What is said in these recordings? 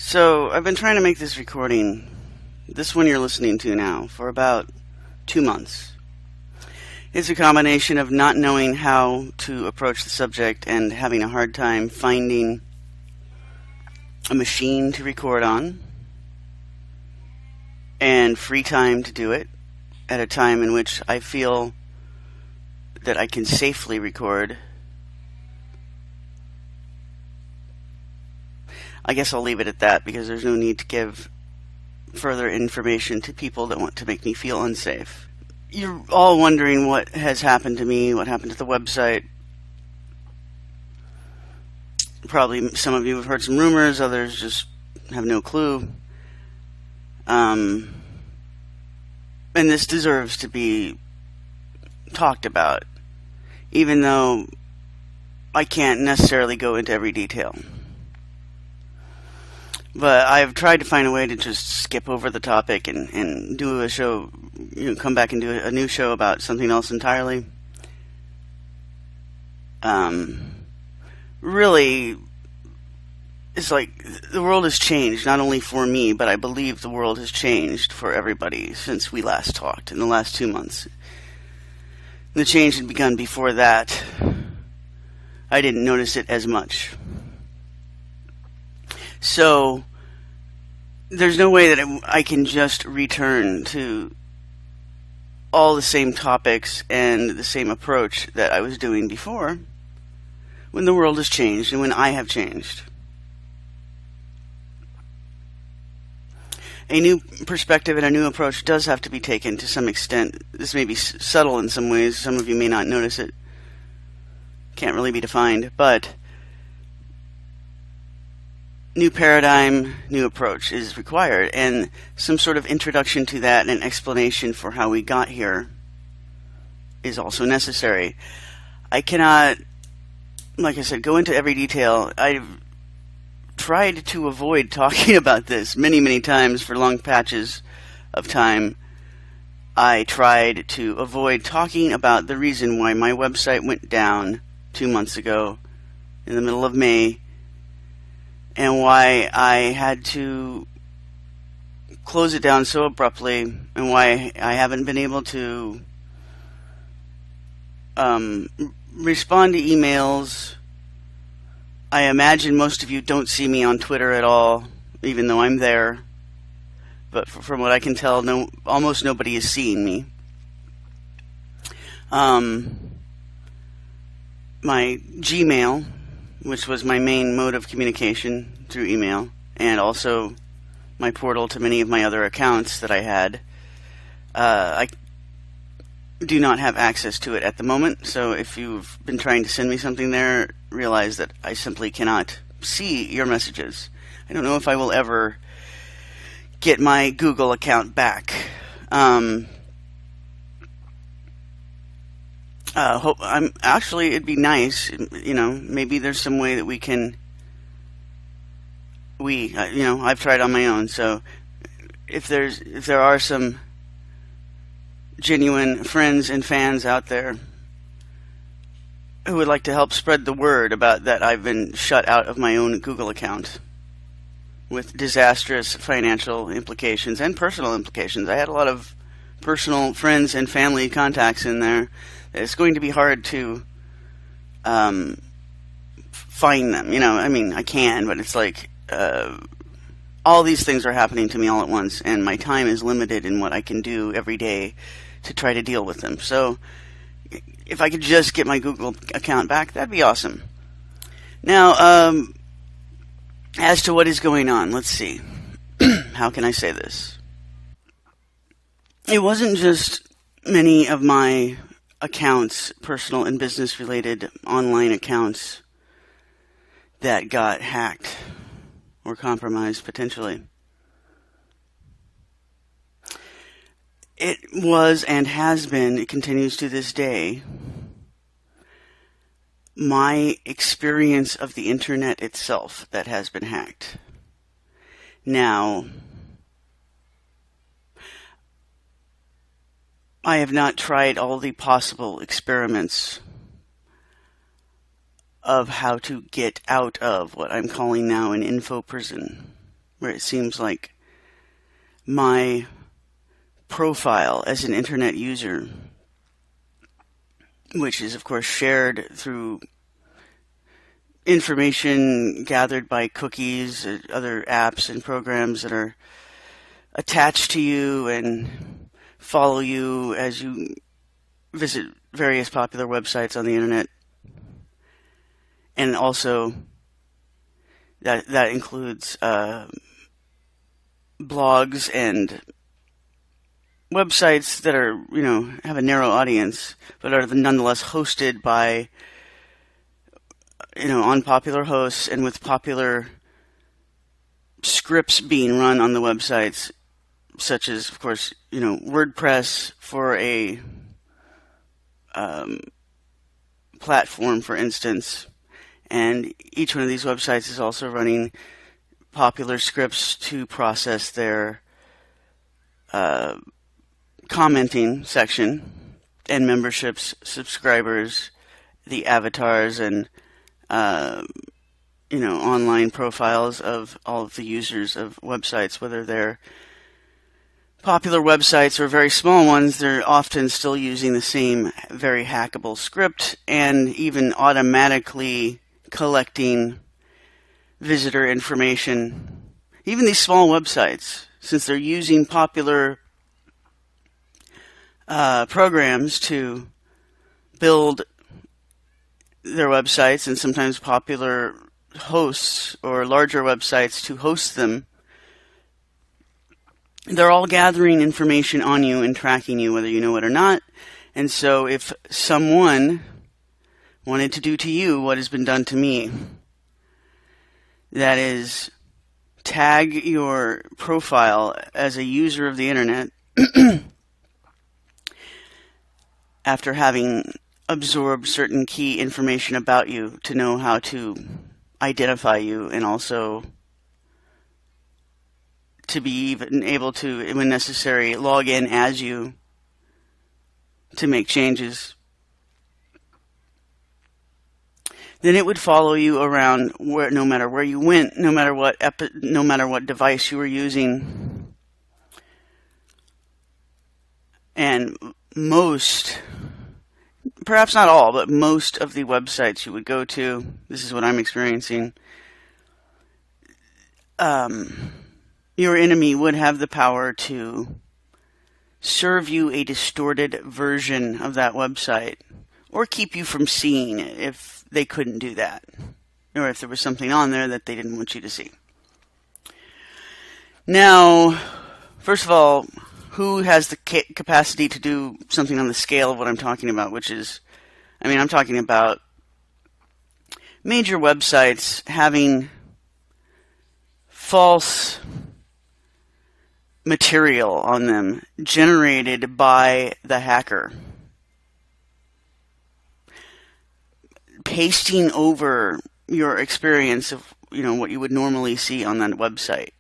So, I've been trying to make this recording, this one you're listening to now, for about 2 months. It's a combination of not knowing how to approach the subject and having a hard time finding a machine to record on and free time to do it at a time in which I feel that I can safely record. I guess I'll leave it at that because there's no need to give further information to people that want to make me feel unsafe. You're all wondering what has happened to me, what happened to the website. Probably some of you have heard some rumors, others just have no clue. And this deserves to be talked about, even though I can't necessarily go into every detail. But I've tried to find a way to just skip over the topic and do a show, come back and do a new show about something else entirely. Really, it's like the world has changed, not only for me, but I believe the world has changed for everybody since we last talked in the last 2 months. The change had begun before that. I didn't notice it as much. So, there's no way that I can just return to all the same topics and the same approach that I was doing before when the world has changed and when I have changed. A new perspective and a new approach does have to be taken to some extent. This may be subtle in some ways. Some of you may not notice it. Can't really be defined, but new paradigm, new approach is required, and some sort of introduction to that and an explanation for how we got here is also necessary. I cannot, like I said, go into every detail. I've tried to avoid talking about this many, many times for long patches of time. I tried to avoid talking about the reason why my website went down 2 months ago in the middle of May, and why I had to close it down so abruptly, and why I haven't been able to respond to emails. I imagine most of you don't see me on Twitter at all, even though I'm there. But from what I can tell, almost nobody is seeing me. My Gmail, which was my main mode of communication through email, and also my portal to many of my other accounts that I had, I do not have access to it at the moment. So if you've been trying to send me something there, realize that I simply cannot see your messages. I don't know if I will ever get my Google account back. It'd be nice, maybe there's some way that we can, I've tried on my own, so if there are some genuine friends and fans out there who would like to help spread the word about that I've been shut out of my own Google account with disastrous financial implications and personal implications. I had a lot of personal friends and family contacts in there. It's going to be hard to find them. I can, but it's like all these things are happening to me all at once, and my time is limited in what I can do every day to try to deal with them. So if I could just get my Google account back, that'd be awesome. Now, as to what is going on, let's see. How can I say this? It wasn't just many of my accounts, personal and business related online accounts, that got hacked or compromised potentially. It was and has been, it continues to this day, my experience of the internet itself that has been hacked. Now, I have not tried all the possible experiments of how to get out of what I'm calling now an info prison. where it seems like my profile as an internet user, which is of course shared through information gathered by cookies, other apps and programs that are attached to you and follow you as you visit various popular websites on the internet. And also that includes blogs and websites that are, have a narrow audience, but are nonetheless hosted by, unpopular hosts and with popular scripts being run on the websites, such as, of course, WordPress for a platform, for instance. And each one of these websites is also running popular scripts to process their commenting section and memberships, subscribers, the avatars, and online profiles of all of the users of websites, whether they're popular websites or very small ones. They're often still using the same very hackable script and even automatically collecting visitor information. Even these small websites, since they're using popular programs to build their websites, and sometimes popular hosts or larger websites to host them, they're all gathering information on you and tracking you, whether you know it or not. And so if someone wanted to do to you what has been done to me, that is, tag your profile as a user of the internet after having absorbed certain key information about you to know how to identify you, and also to be even able to, when necessary, log in as you to make changes, then it would follow you around no matter where you went, no matter what device you were using. And most, perhaps not all, but most of the websites you would go to, this is what I'm experiencing, your enemy would have the power to serve you a distorted version of that website, or keep you from seeing it if they couldn't do that, or if there was something on there that they didn't want you to see. Now, first of all, who has the capacity to do something on the scale of what I'm talking about, which is, I'm talking about major websites having false material on them generated by the hacker, pasting over your experience of, what you would normally see on that website.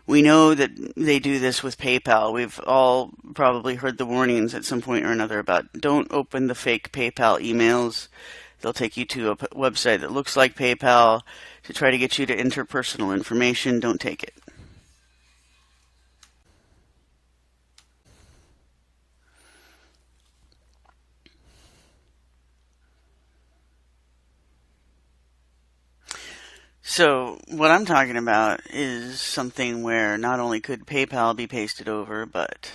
We know that they do this with PayPal. We've all probably heard the warnings at some point or another about don't open the fake PayPal emails. They'll take you to a website that looks like PayPal to try to get you to enter personal information. Don't take it. So what I'm talking about is something where not only could PayPal be pasted over, but,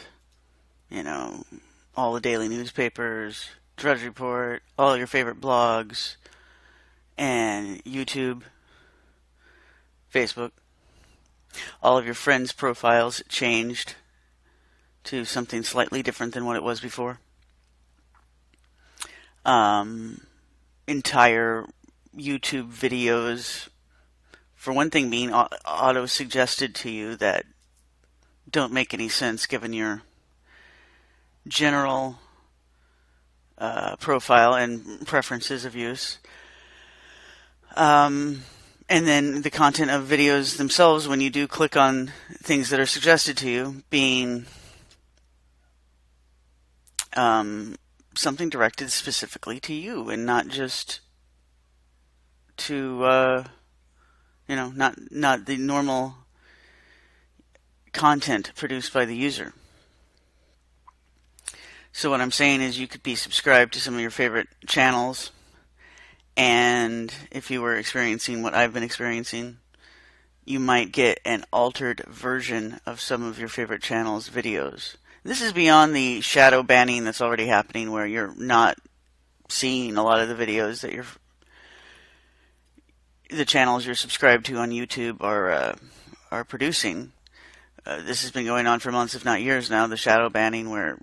all the daily newspapers, Drudge Report, all your favorite blogs, and YouTube, Facebook, all of your friends' profiles changed to something slightly different than what it was before. Entire YouTube videos, for one thing, being auto-suggested to you that don't make any sense given your general profile and preferences of use. And then the content of videos themselves, when you do click on things that are suggested to you, being something directed specifically to you and not just to You know, not the normal content produced by the user. So what I'm saying is you could be subscribed to some of your favorite channels, and if you were experiencing what I've been experiencing, you might get an altered version of some of your favorite channels' videos. This is beyond the shadow banning that's already happening, where you're not seeing a lot of the videos that the channels you're subscribed to on YouTube are producing. This has been going on for months, if not years now, the shadow banning, where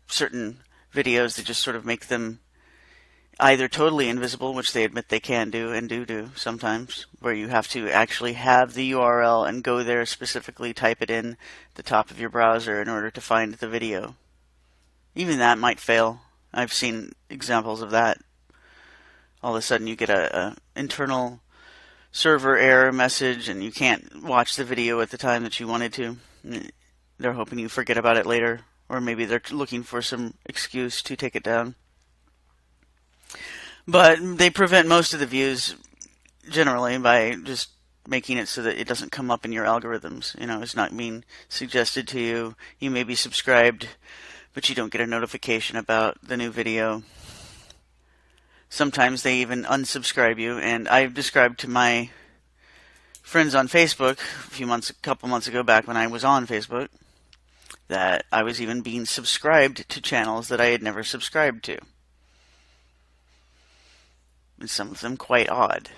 certain videos, they just sort of make them either totally invisible, which they admit they can do and do sometimes, where you have to actually have the URL and go there specifically, type it in the top of your browser in order to find the video. Even that might fail. I've seen examples of that. All of a sudden you get a internal server error message and you can't watch the video at the time that you wanted to. They're hoping you forget about it later, or maybe they're looking for some excuse to take it down. But they prevent most of the views generally by just making it so that it doesn't come up in your algorithms. You know, it's not being suggested to you. You may be subscribed, but you don't get a notification about the new video. Sometimes they even unsubscribe you, and I've described to my friends on Facebook a couple months ago, back when I was on Facebook, that I was even being subscribed to channels that I had never subscribed to. And some of them quite odd.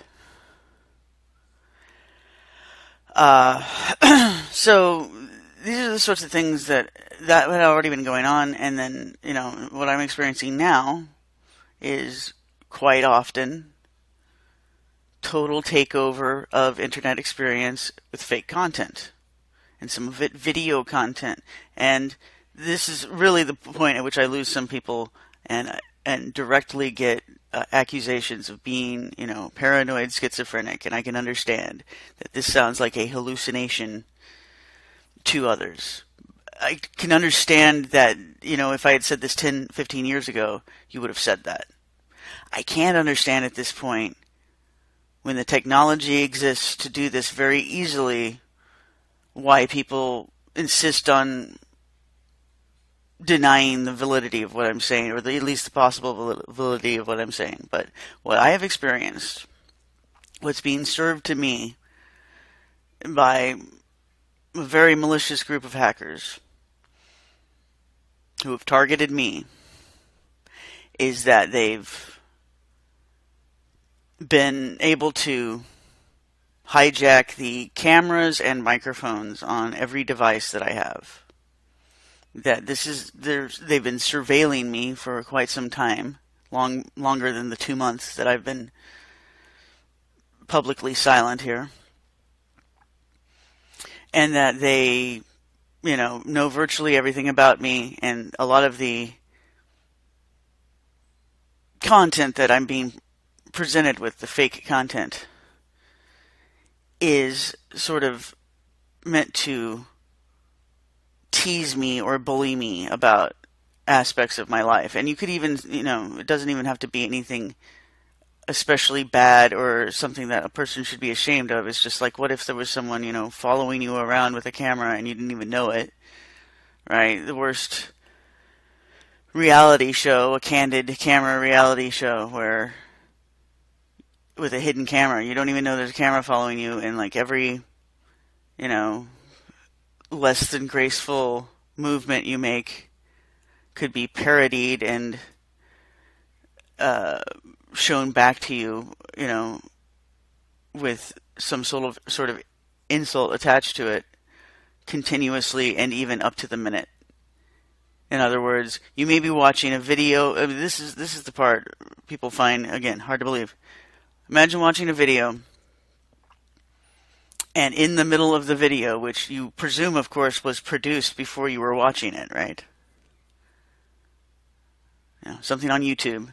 So these are the sorts of things that had already been going on, and then, you know, what I'm experiencing now is quite often total takeover of internet experience with fake content, and some of it video content. And this is really the point at which I lose some people and directly get accusations of being, you know, paranoid schizophrenic. And I can understand that this sounds like a hallucination to others. I can understand that, you know, if I had said this 10, 15 years ago, you would have said that. I can't understand at this point, when the technology exists to do this very easily, why people insist on denying the validity of what I'm saying, or at least the possible validity of what I'm saying. But what I have experienced, what's being served to me by a very malicious group of hackers who have targeted me, is that they've been able to hijack the cameras and microphones on every device that I have. That they've been surveilling me for quite some time, longer than the 2 months that I've been publicly silent here. And that they, you know virtually everything about me, and a lot of the content that I'm being presented with, the fake content, is sort of meant to tease me or bully me about aspects of my life. And you could even, it doesn't even have to be anything especially bad or something that a person should be ashamed of. It's just like, what if there was someone, following you around with a camera and you didn't even know it, right? The worst reality show, a candid camera reality show, where with a hidden camera, you don't even know there's a camera following you, and like every, less than graceful movement you make could be parodied and shown back to you, with some sort of insult attached to it, continuously and even up to the minute. In other words, you may be watching a video. I mean, this is the part people find, again, hard to believe. Imagine watching a video, and in the middle of the video, which you presume, of course, was produced before you were watching it, right? Something on YouTube.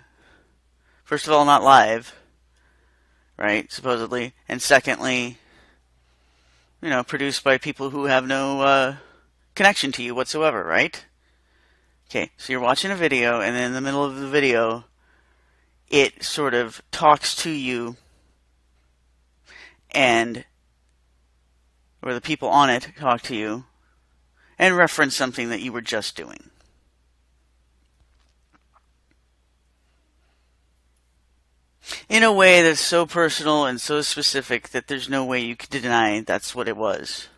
First of all, not live, right, supposedly. And secondly, produced by people who have no connection to you whatsoever, right? Okay, so you're watching a video, and then in the middle of the video, it sort of talks to you and or the people on it talk to you and reference something that you were just doing. In a way that's so personal and so specific that there's no way you could deny that's what it was.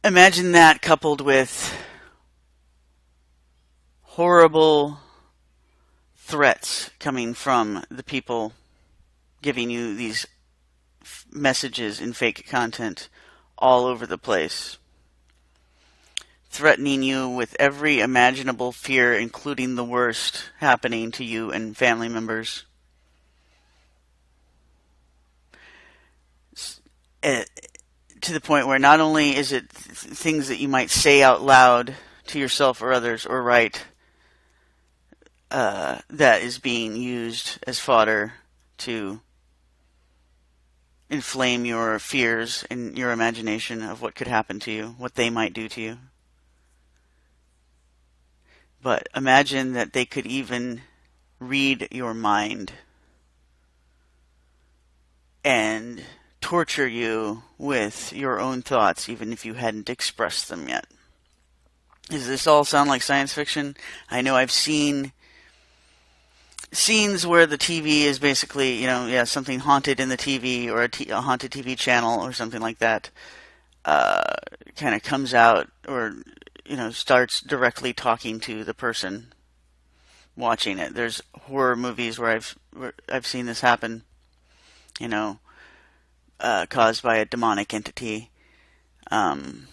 Imagine that coupled with horrible threats coming from the people giving you these messages in fake content all over the place, threatening you with every imaginable fear, including the worst, happening to you and family members. To the point where not only is it things that you might say out loud to yourself or others or write that is being used as fodder to inflame your fears and your imagination of what could happen to you, what they might do to you. But imagine that they could even read your mind and torture you with your own thoughts, even if you hadn't expressed them yet. Does this all sound like science fiction? I know I've seen scenes where the TV is basically, something haunted in the TV, or a haunted TV channel or something like that kind of comes out or, starts directly talking to the person watching it. There's horror movies where I've seen this happen, caused by a demonic entity. And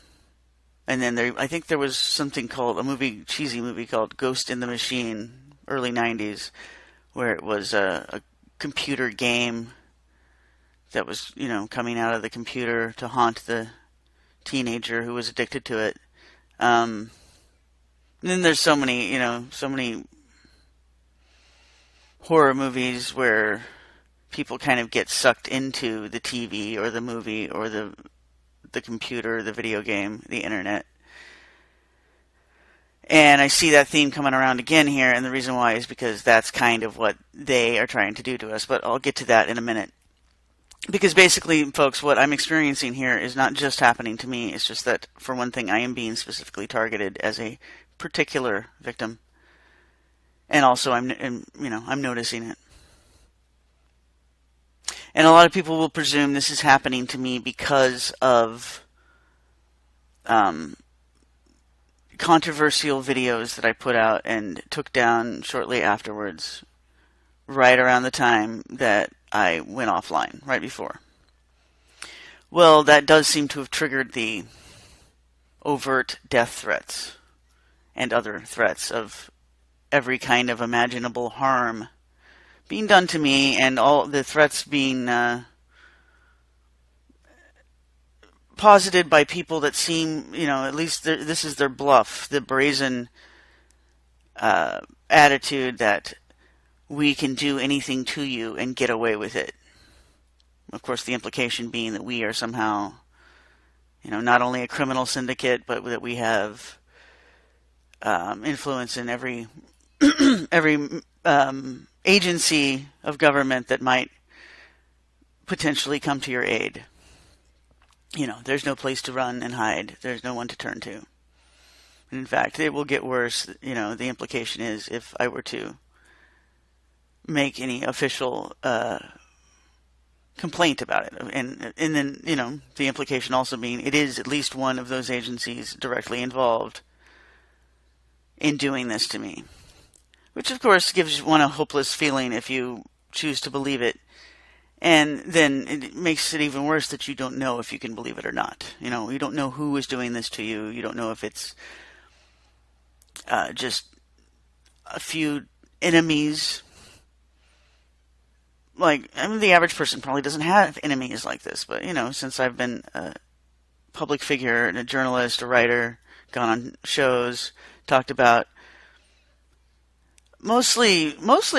then I think there was something called, cheesy movie called Ghost in the Machine, early 90s, where it was a computer game that was, coming out of the computer to haunt the teenager who was addicted to it. And then there's so many horror movies where people kind of get sucked into the TV or the movie or the computer, the video game, the internet. And I see that theme coming around again here, and the reason why is because that's kind of what they are trying to do to us, but I'll get to that in a minute. Because basically, folks, what I'm experiencing here is not just happening to me, it's just that, for one thing, I am being specifically targeted as a particular victim. And also, I'm noticing it. And a lot of people will presume this is happening to me because of controversial videos that I put out and took down shortly afterwards, right around the time that I went offline, right before. Well, that does seem to have triggered the overt death threats and other threats of every kind of imaginable harm being done to me, and all the threats being posited by people that seem, at least this is their bluff, the brazen attitude that we can do anything to you and get away with it. Of course, the implication being that we are somehow, not only a criminal syndicate, but that we have influence in every agency of government that might potentially come to your aid. There's no place to run and hide. There's no one to turn to. And in fact, it will get worse. The implication is if I were to make any official complaint about it. And then, the implication also being it is at least one of those agencies directly involved in doing this to me. Which, of course, gives one a hopeless feeling if you choose to believe it. And then it makes it even worse that you don't know if you can believe it or not. You don't know who is doing this to you. You don't know if it's just a few enemies. The average person probably doesn't have enemies like this. But, since I've been a public figure and a journalist, a writer, gone on shows, talked about mostly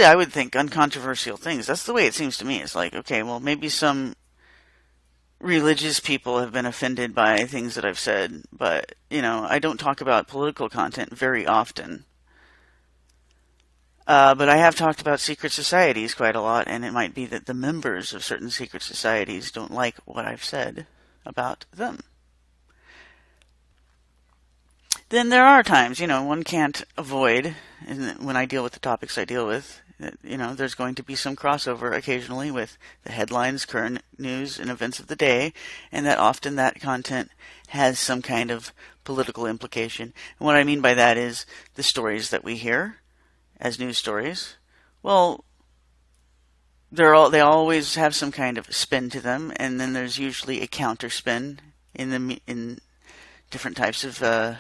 I would think uncontroversial things. That's the way it seems to me. It's like, okay, well, maybe some religious people have been offended by things that I've said, but, I don't talk about political content very often. But I have talked about secret societies quite a lot, and it might be that the members of certain secret societies don't like what I've said about them. Then there are times, one can't avoid, when I deal with the topics I deal with, there's going to be some crossover occasionally with the headlines, current news, and events of the day, and that often that content has some kind of political implication. And what I mean by that is the stories that we hear as news stories. Well, they always have some kind of spin to them, and then there's usually a counter spin in different types of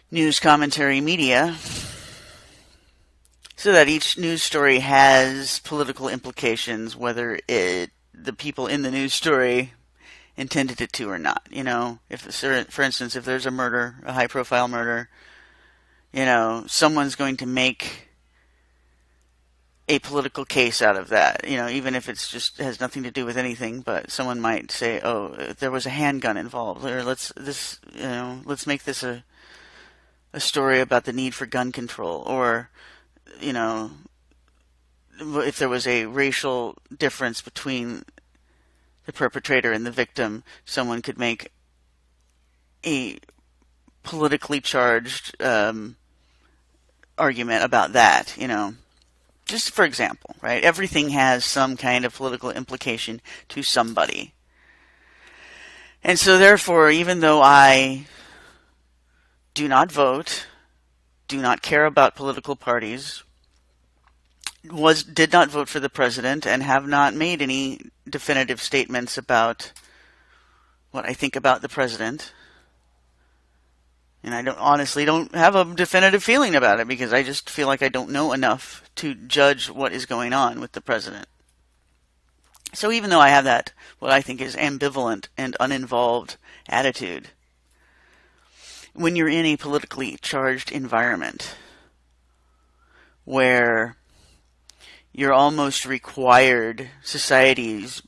news commentary media, so that each news story has political implications, whether the people in the news story intended it to or not. If, for instance, if there's a murder, a high-profile murder, someone's going to make a political case out of that, even if it's just has nothing to do with anything, but someone might say, oh, there was a handgun involved, or let's make this a story about the need for gun control, or, if there was a racial difference between the perpetrator and the victim, someone could make a politically charged argument about that, Just for example, right? Everything has some kind of political implication to somebody. And so therefore, even though I do not vote, do not care about political parties, did not vote for the president, and have not made any definitive statements about what I think about the president, and I honestly don't have a definitive feeling about it, because I just feel like I don't know enough to judge what is going on with the president. So even though I have that, what I think is ambivalent and uninvolved attitude, when you're in a politically charged environment where you're almost required, society's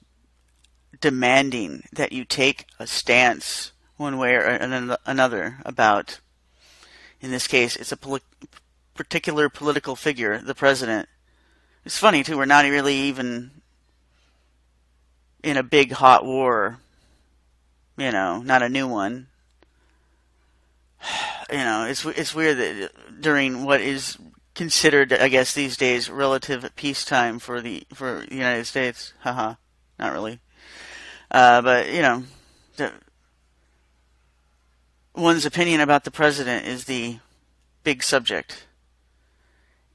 demanding that you take a stance one way or another about, in this case, it's a particular political figure, the president. It's funny, too, we're not really even in a big hot war, not a new one. It's weird that during what is considered, I guess, these days, relative peacetime for the United States. Haha, not really. But, one's opinion about the president is the big subject.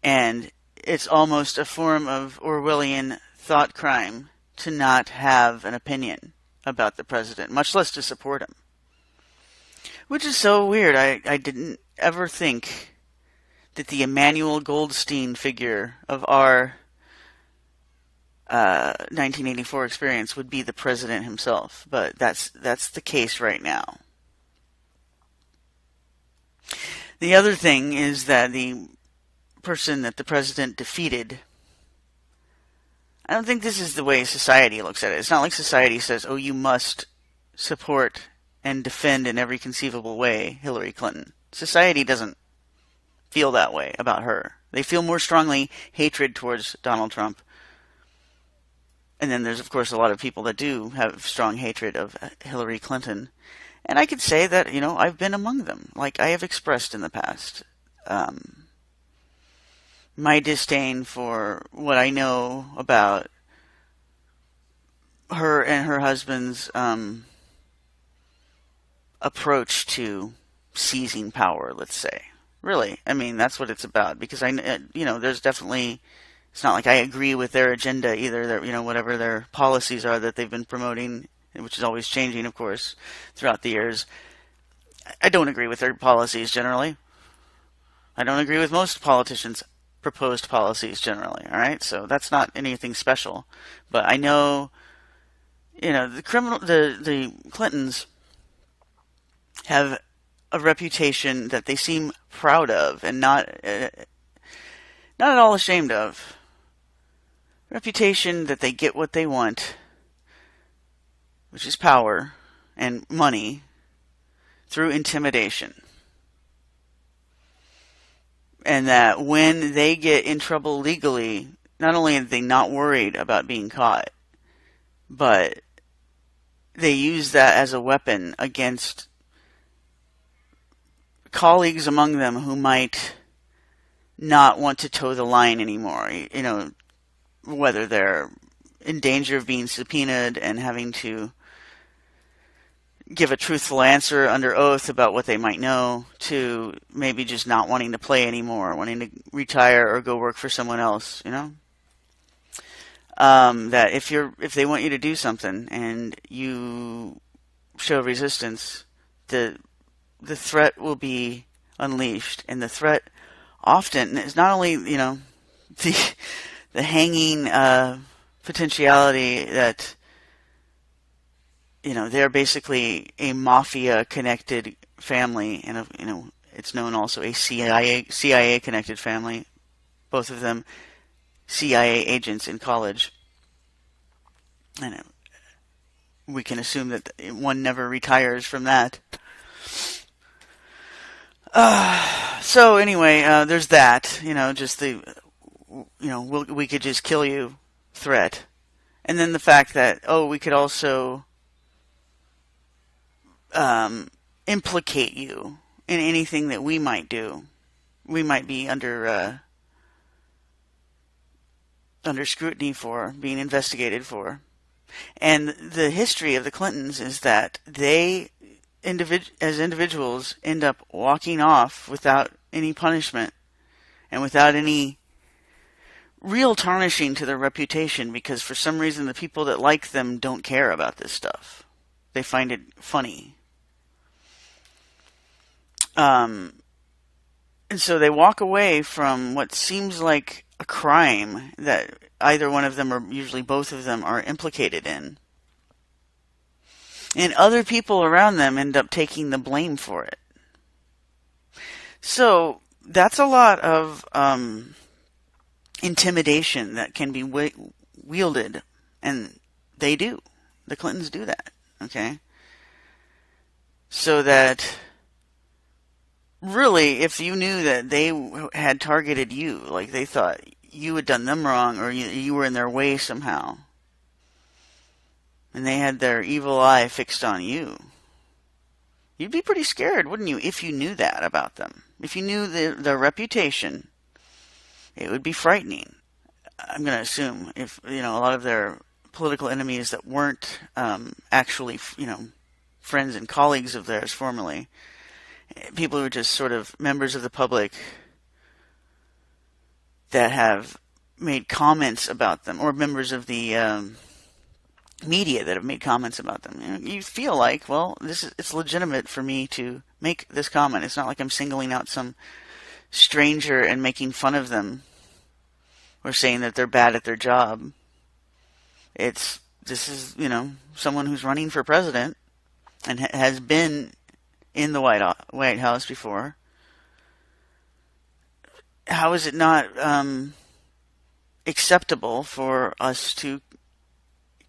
And it's almost a form of Orwellian thought crime to not have an opinion about the president, much less to support him. Which is so weird. I didn't ever think that the Emmanuel Goldstein figure of our 1984 experience would be the president himself. But that's the case right now. The other thing is that the person that the president defeated, I don't think this is the way society looks at it. It's not like society says, oh, you must support and defend in every conceivable way Hillary Clinton. Society doesn't feel that way about her. They feel more strongly hatred towards Donald Trump. And then there's, of course, a lot of people that do have strong hatred of Hillary Clinton. And I could say that, I've been among them, like I have expressed in the past. My disdain for what I know about her and her husband's approach to seizing power, let's say. Really, that's what it's about. Because there's definitely, it's not like I agree with their agenda either. Their, whatever their policies are that they've been promoting, which is always changing, of course, throughout the years. I don't agree with their policies generally. I don't agree with most politicians' proposed policies generally. All right, so that's not anything special. But I know, the Clintons have a reputation that they seem proud of and not at all ashamed of. Reputation that they get what they want, which is power and money, through intimidation. And that when they get in trouble legally, not only are they not worried about being caught, but they use that as a weapon against colleagues among them who might not want to toe the line anymore. You know, whether they're in danger of being subpoenaed and having to give a truthful answer under oath about what they might know, to maybe just not wanting to play anymore, wanting to retire or go work for someone else, you know? That if they want you to do something and you show resistance, the threat will be unleashed. And the threat often is not only, you know, the hanging potentiality that, you know, they're basically a mafia-connected family, and you know, it's known also a CIA-connected family. Both of them CIA agents in college, and we can assume that one never retires from that. So anyway, there's that. You know, just the, you know, we could just kill you threat, and then the fact that we could also implicate you in anything that we might do. We might be under scrutiny for, being investigated for. And the history of the Clintons is that they, as individuals, end up walking off without any punishment and without any real tarnishing to their reputation, because for some reason the people that like them don't care about this stuff. They find it funny. And so they walk away from what seems like a crime that either one of them or usually both of them are implicated in. And other people around them end up taking the blame for it. So that's a lot of intimidation that can be wielded. And they do. The Clintons do that. Okay? So that really, if you knew that they had targeted you, like they thought you had done them wrong or you were in their way somehow, and they had their evil eye fixed on you, you'd be pretty scared, wouldn't you, if you knew that about them? If you knew their reputation, it would be frightening. I'm going to assume if, you know, a lot of their political enemies that weren't actually, you know, friends and colleagues of theirs formerly, people who are just sort of members of the public that have made comments about them, or members of the media that have made comments about them. You feel like, well, it's legitimate for me to make this comment. It's not like I'm singling out some stranger and making fun of them or saying that they're bad at their job. This is, you know, someone who's running for president and has been in the White House before. How is it not acceptable for us to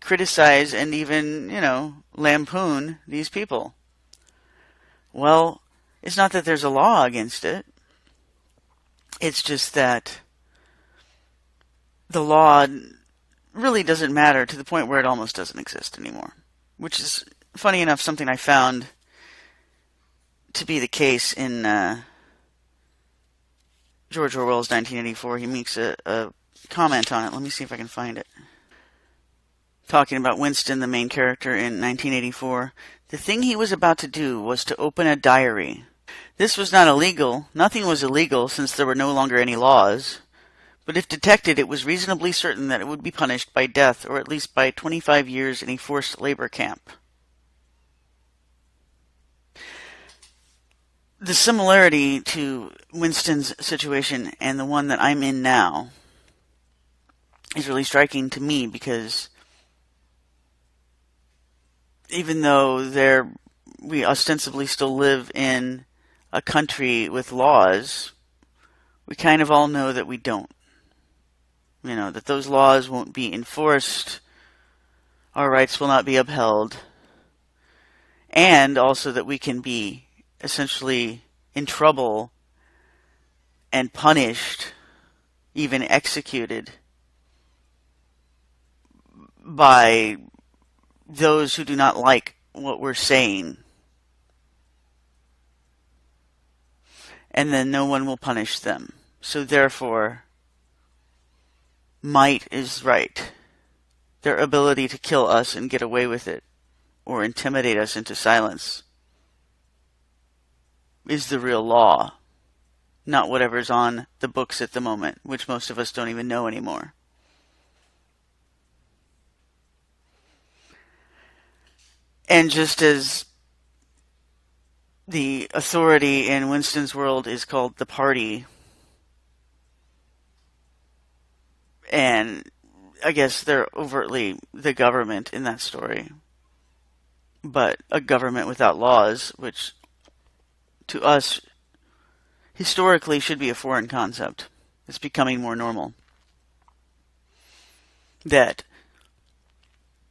criticize and even, you know, lampoon these people? Well, it's not that there's a law against it. It's just that the law really doesn't matter to the point where it almost doesn't exist anymore. Which is, funny enough, something I found to be the case in George Orwell's 1984. He makes a comment on it. Let me see if I can find it. Talking about Winston, the main character in 1984. The thing he was about to do was to open a diary. This was not illegal. Nothing was illegal since there were no longer any laws. But if detected, it was reasonably certain that it would be punished by death or at least by 25 years in a forced labor camp. The similarity to Winston's situation and the one that I'm in now is really striking to me, because even though we ostensibly still live in a country with laws, we kind of all know that we don't. You know, that those laws won't be enforced, our rights will not be upheld, and also that we can be essentially in trouble and punished, even executed, by those who do not like what we're saying. And then no one will punish them. So therefore, might is right. Their ability to kill us and get away with it, or intimidate us into silence, is the real law, not whatever's on the books at the moment, which most of us don't even know anymore. And just as the authority in Winston's world is called the party, and I guess they're overtly the government in that story, but a government without laws, which to us historically should be a foreign concept. It's becoming more normal that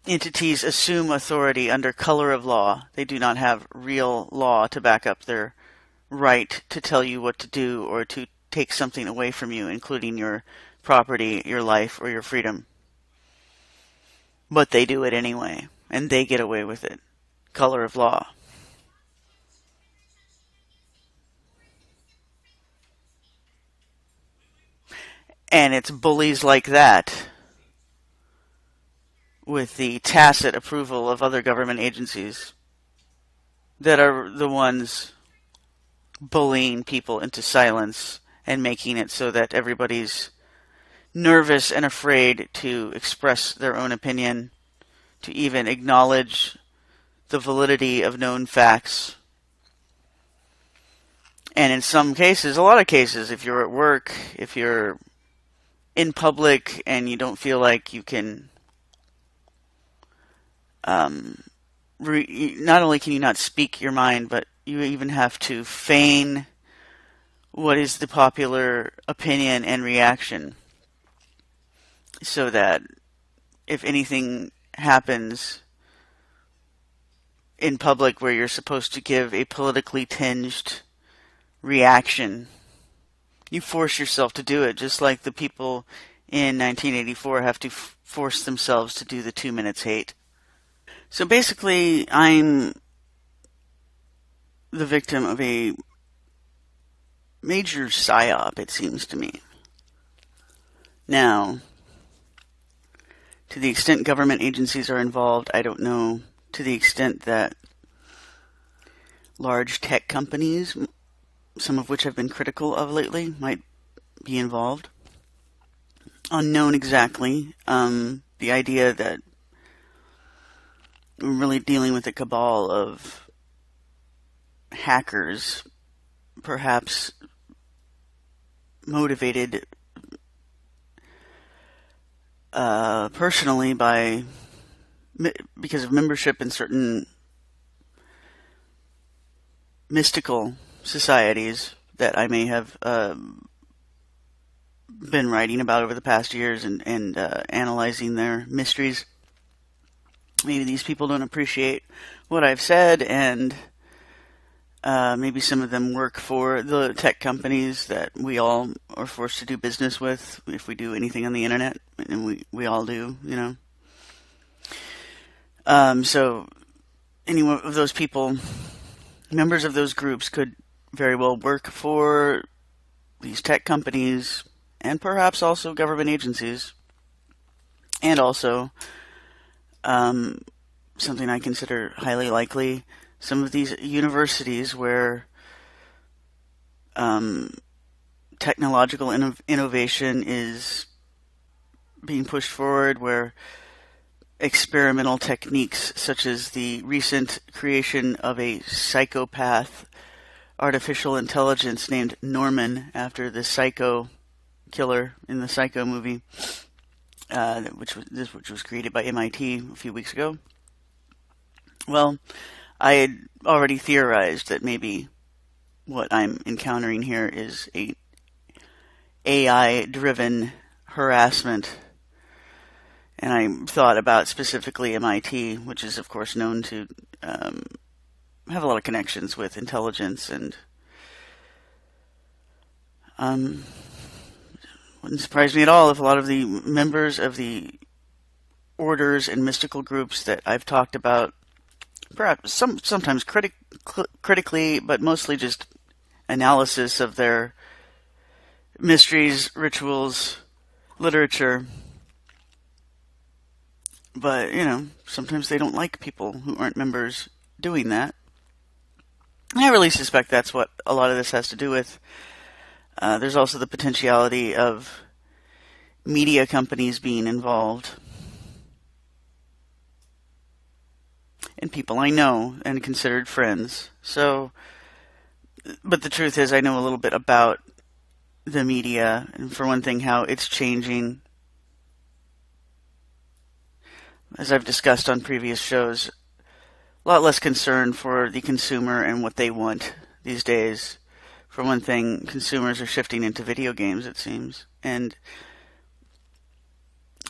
entities assume authority under color of law. They do not have real law to back up their right to tell you what to do or to take something away from you, including your property, your life, or your freedom. But they do it anyway, and they get away with it. Color of law. And it's bullies like that, with the tacit approval of other government agencies, that are the ones bullying people into silence and making it so that everybody's nervous and afraid to express their own opinion, to even acknowledge the validity of known facts. And in some cases, a lot of cases, if you're at work, if you're in public and you don't feel like you can, not only can you not speak your mind, but you even have to feign what is the popular opinion and reaction, so that if anything happens in public where you're supposed to give a politically tinged reaction, you force yourself to do it, just like the people in 1984 have to force themselves to do the 2 minutes hate. So basically, I'm the victim of a major psyop, it seems to me. Now, to the extent government agencies are involved, I don't know. To the extent that large tech companies, some of which have been critical of lately, might be involved. Unknown exactly. The idea that we're really dealing with a cabal of hackers, perhaps motivated personally because of membership in certain mystical societies that I may have been writing about over the past years and analyzing their mysteries. Maybe these people don't appreciate what I've said, and maybe some of them work for the tech companies that we all are forced to do business with if we do anything on the internet, and we all do, you know. So any of those people, members of those groups, could very well work for these tech companies and perhaps also government agencies, and also something I consider highly likely, some of these universities where technological innovation is being pushed forward, where experimental techniques such as the recent creation of a psychopath artificial intelligence named Norman, after the Psycho killer in the Psycho movie, which was created by MIT a few weeks ago. Well, I had already theorized that maybe what I'm encountering here is a AI-driven harassment, and I thought about specifically MIT, which is of course known to have a lot of connections with intelligence and Wouldn't surprise me at all if a lot of the members of the orders and mystical groups that I've talked about, perhaps sometimes critically, but mostly just analysis of their mysteries, rituals, literature. But, sometimes they don't like people who aren't members doing that. I really suspect that's what a lot of this has to do with. There's also the potentiality of media companies being involved. And people I know and considered friends. But the truth is I know a little bit about the media, and for one thing, how it's changing. As I've discussed on previous shows, a lot less concern for the consumer and what they want these days. For one thing, consumers are shifting into video games, it seems. And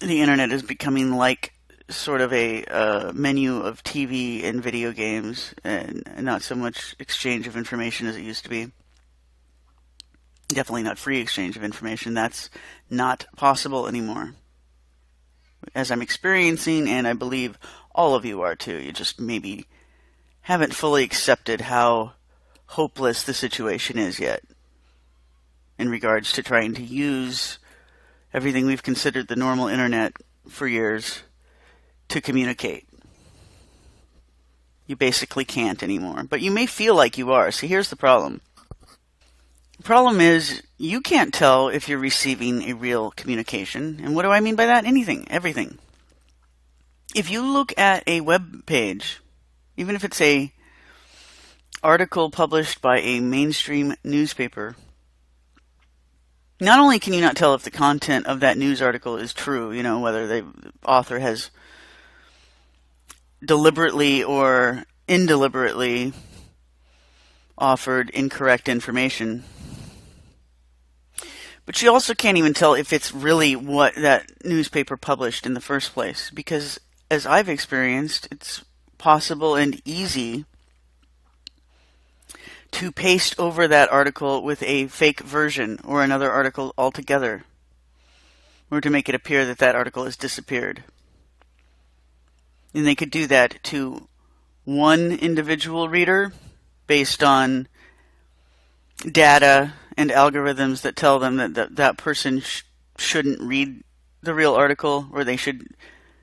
the internet is becoming like sort of a menu of TV and video games, and not so much exchange of information as it used to be. Definitely not free exchange of information. That's not possible anymore. As I'm experiencing, and I believe all of you are too. You just maybe haven't fully accepted how hopeless the situation is yet in regards to trying to use everything we've considered the normal internet for years to communicate. You basically can't anymore. But you may feel like you are. See, here's the problem. The problem is you can't tell if you're receiving a real communication. And what do I mean by that? Anything, everything. If you look at a web page, even if it's a article published by a mainstream newspaper, not only can you not tell if the content of that news article is true, whether the author has deliberately or indeliberately offered incorrect information, but you also can't even tell if it's really what that newspaper published in the first place, because as I've experienced, it's possible and easy to paste over that article with a fake version or another article altogether, or to make it appear that that article has disappeared. And they could do that to one individual reader based on data and algorithms that tell them that person shouldn't read the real article, or they should,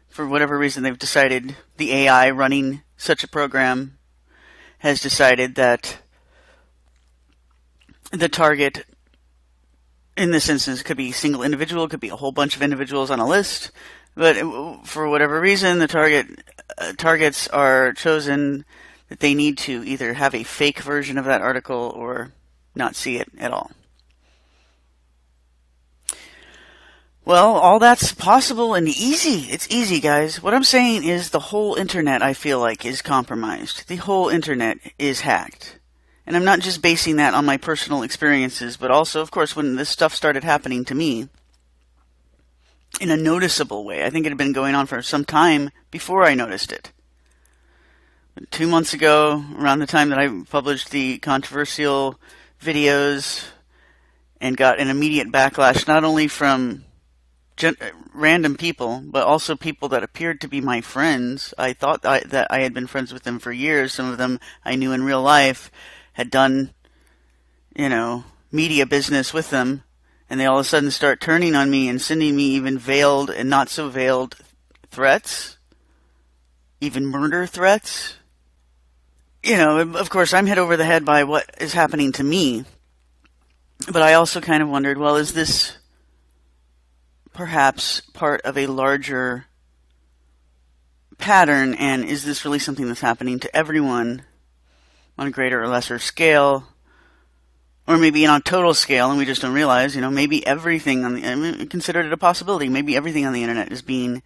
for whatever reason they've decided, the AI running such a program has decided that the target in this instance could be a single individual, could be a whole bunch of individuals on a list, but for whatever reason the targets are chosen that they need to either have a fake version of that article or not see it at all. Well, all that's possible and easy. It's easy, guys. What I'm saying is the whole internet, I feel like, is compromised. The whole internet is hacked. And I'm not just basing that on my personal experiences, but also, of course, when this stuff started happening to me in a noticeable way. I think it had been going on for some time before I noticed it. 2 months ago, around the time that I published the controversial videos and got an immediate backlash, not only from random people, but also people that appeared to be my friends. I thought that I had been friends with them for years. Some of them I knew in real life, had done, media business with them, and they all of a sudden start turning on me and sending me even veiled and not so veiled threats, even murder threats. Of course, I'm hit over the head by what is happening to me, but I also kind of wondered, well, is this perhaps part of a larger pattern, and is this really something that's happening to everyone on a greater or lesser scale, or maybe on a total scale, and we just don't realize, maybe everything considered it a possibility, maybe everything on the internet is being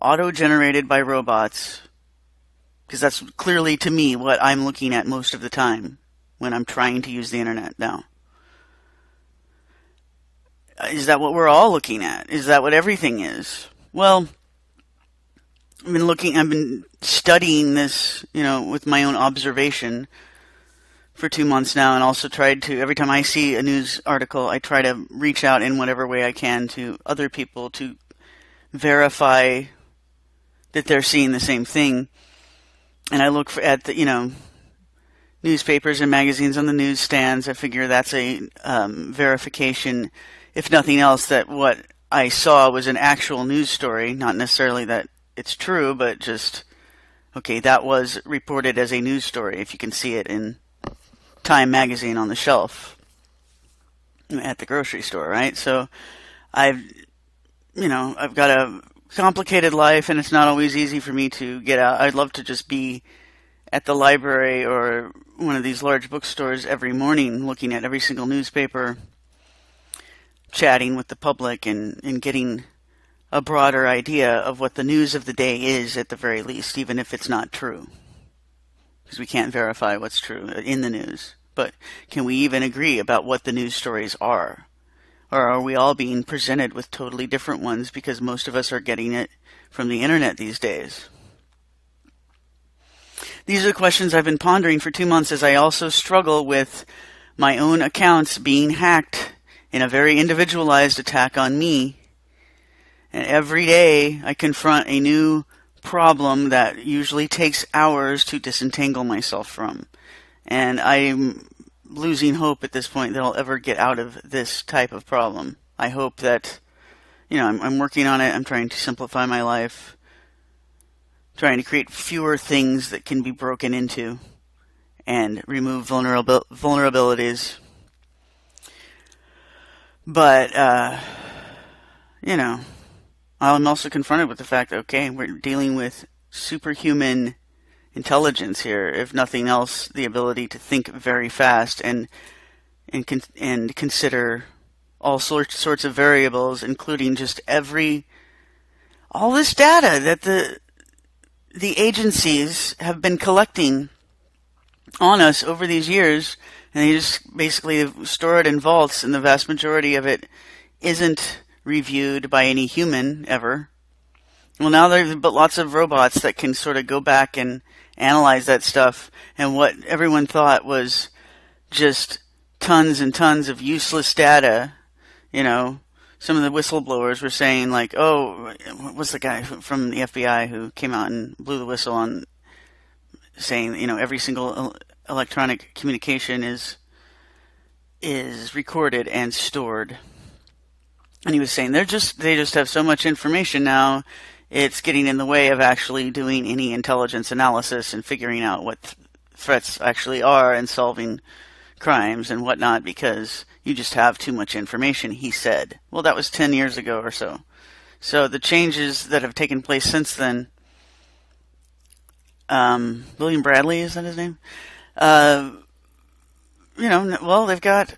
auto-generated by robots, because that's clearly, to me, what I'm looking at most of the time when I'm trying to use the internet now. Is that what we're all looking at? Is that what everything is? Well, I've been studying this, with my own observation for 2 months now, and also tried to, every time I see a news article, I try to reach out in whatever way I can to other people to verify that they're seeing the same thing. And I look at the, newspapers and magazines on the newsstands. I figure that's a verification, if nothing else, that what I saw was an actual news story, not necessarily that it's true, but just, okay, that was reported as a news story, if you can see it in Time magazine on the shelf at the grocery store, right? So I've got a complicated life, and it's not always easy for me to get out. I'd love to just be at the library or one of these large bookstores every morning, looking at every single newspaper, chatting with the public, and getting a broader idea of what the news of the day is, at the very least, even if it's not true. Because we can't verify what's true in the news. But can we even agree about what the news stories are? Or are we all being presented with totally different ones because most of us are getting it from the internet these days? These are the questions I've been pondering for 2 months, as I also struggle with my own accounts being hacked in a very individualized attack on me. And every day I confront a new problem that usually takes hours to disentangle myself from. And I'm losing hope at this point that I'll ever get out of this type of problem. I hope that, I'm working on it. I'm trying to simplify my life, trying to create fewer things that can be broken into and remove vulnerabilities. But, I'm also confronted with the fact that, okay, we're dealing with superhuman intelligence here. If nothing else, the ability to think very fast and consider all sorts of variables, including just all this data that the agencies have been collecting on us over these years, and they just basically store it in vaults, and the vast majority of it isn't reviewed by any human ever. Well, now there's lots of robots that can sort of go back and analyze that stuff, and what everyone thought was just tons and tons of useless data. Some of the whistleblowers were saying, like, oh, what's the guy from the FBI who came out and blew the whistle on saying, every single electronic communication is recorded and stored. And he was saying they just have so much information now, it's getting in the way of actually doing any intelligence analysis and figuring out what threats actually are and solving crimes and whatnot, because you just have too much information, he said. Well, that was 10 years ago or so. So the changes that have taken place since then, William Bradley, is that his name? They've got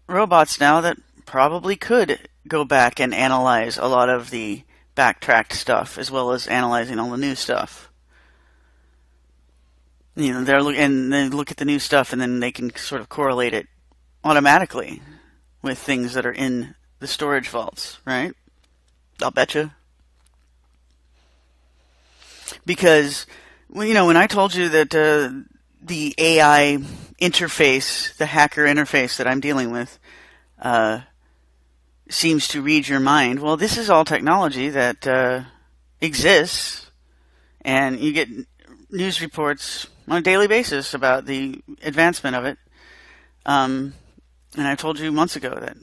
robots now that probably could go back and analyze a lot of the backtracked stuff, as well as analyzing all the new stuff. They look at the new stuff, and then they can sort of correlate it automatically with things that are in the storage vaults, right? I'll betcha. Because, when I told you that the AI interface, the hacker interface that I'm dealing with, seems to read your mind. Well, this is all technology that exists, and you get news reports on a daily basis about the advancement of it. And I told you months ago that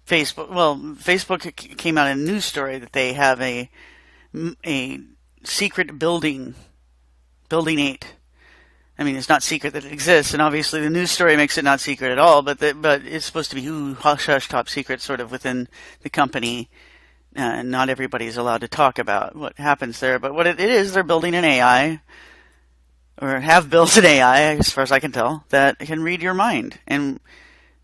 Facebook came out in a news story that they have a secret building 8. I mean, it's not secret that it exists, and obviously the news story makes it not secret at all, but it's supposed to be hush-hush, top secret, sort of within the company. Not everybody is allowed to talk about what happens there, but what it is, they're building an AI, or have built an AI, as far as I can tell, that can read your mind. And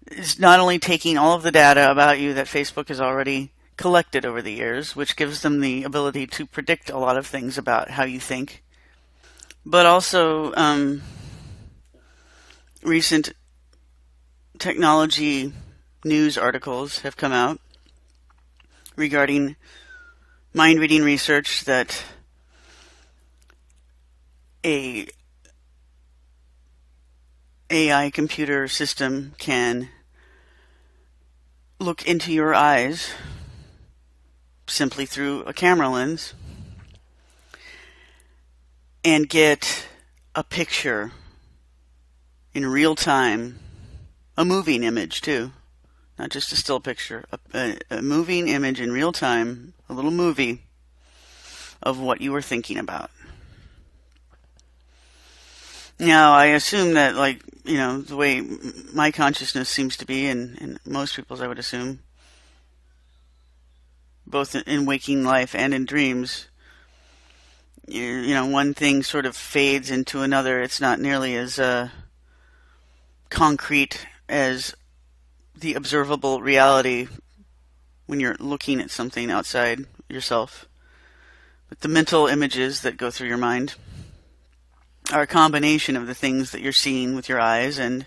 it's not only taking all of the data about you that Facebook has already collected over the years, which gives them the ability to predict a lot of things about how you think, but also recent technology news articles have come out regarding mind-reading research that a AI computer system can look into your eyes simply through a camera lens and get a picture in real time, a moving image too, not just a still picture, a moving image in real time, a little movie of what you were thinking about. Now, I assume that, like, the way my consciousness seems to be, and most people's, I would assume, both in waking life and in dreams, one thing sort of fades into another. It's not nearly as concrete as the observable reality when you're looking at something outside yourself. But the mental images that go through your mind are a combination of the things that you're seeing with your eyes and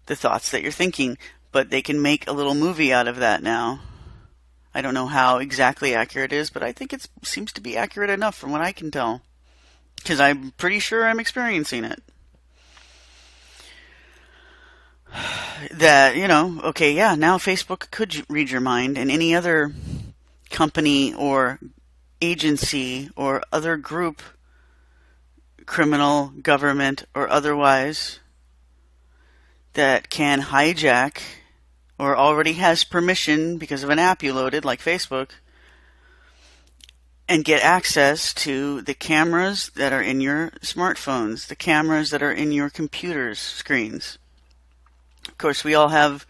the thoughts that you're thinking. But they can make a little movie out of that now. I don't know how exactly accurate it is, but I think it seems to be accurate enough from what I can tell, because I'm pretty sure I'm experiencing it. That, okay, yeah, now Facebook could read your mind, and any other company or agency or other group, criminal, government, or otherwise, that can hijack or already has permission because of an app you loaded, like Facebook, and get access to the cameras that are in your smartphones, the cameras that are in your computer's screens. Of course, we all have,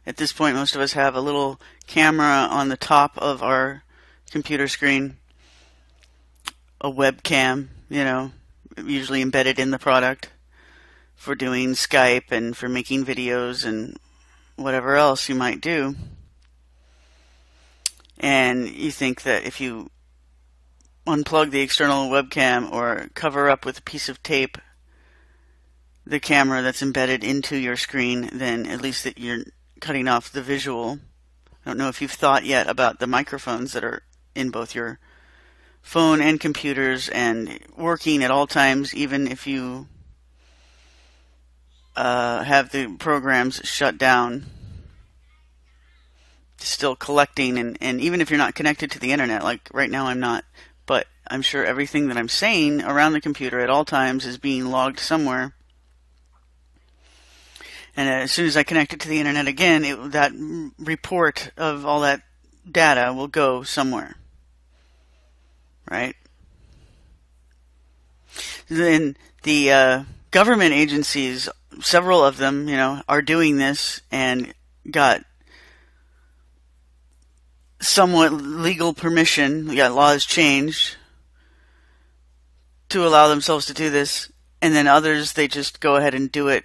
at this point, most of us have a little camera on the top of our computer screen, a webcam, usually embedded in the product for doing Skype and for making videos and whatever else you might do. And you think that if you unplug the external webcam or cover up with a piece of tape the camera that's embedded into your screen, then at least that you're cutting off the visual. I don't know if you've thought yet about the microphones that are in both your phone and computers and working at all times, even if you have the programs shut down, still collecting, and even if you're not connected to the internet, like right now I'm not, but I'm sure everything that I'm saying around the computer at all times is being logged somewhere. And as soon as I connect it to the internet again, that report of all that data will go somewhere. Right? Then the government agencies, several of them, are doing this and got somewhat legal permission. We got laws changed to allow themselves to do this. And then others, they just go ahead and do it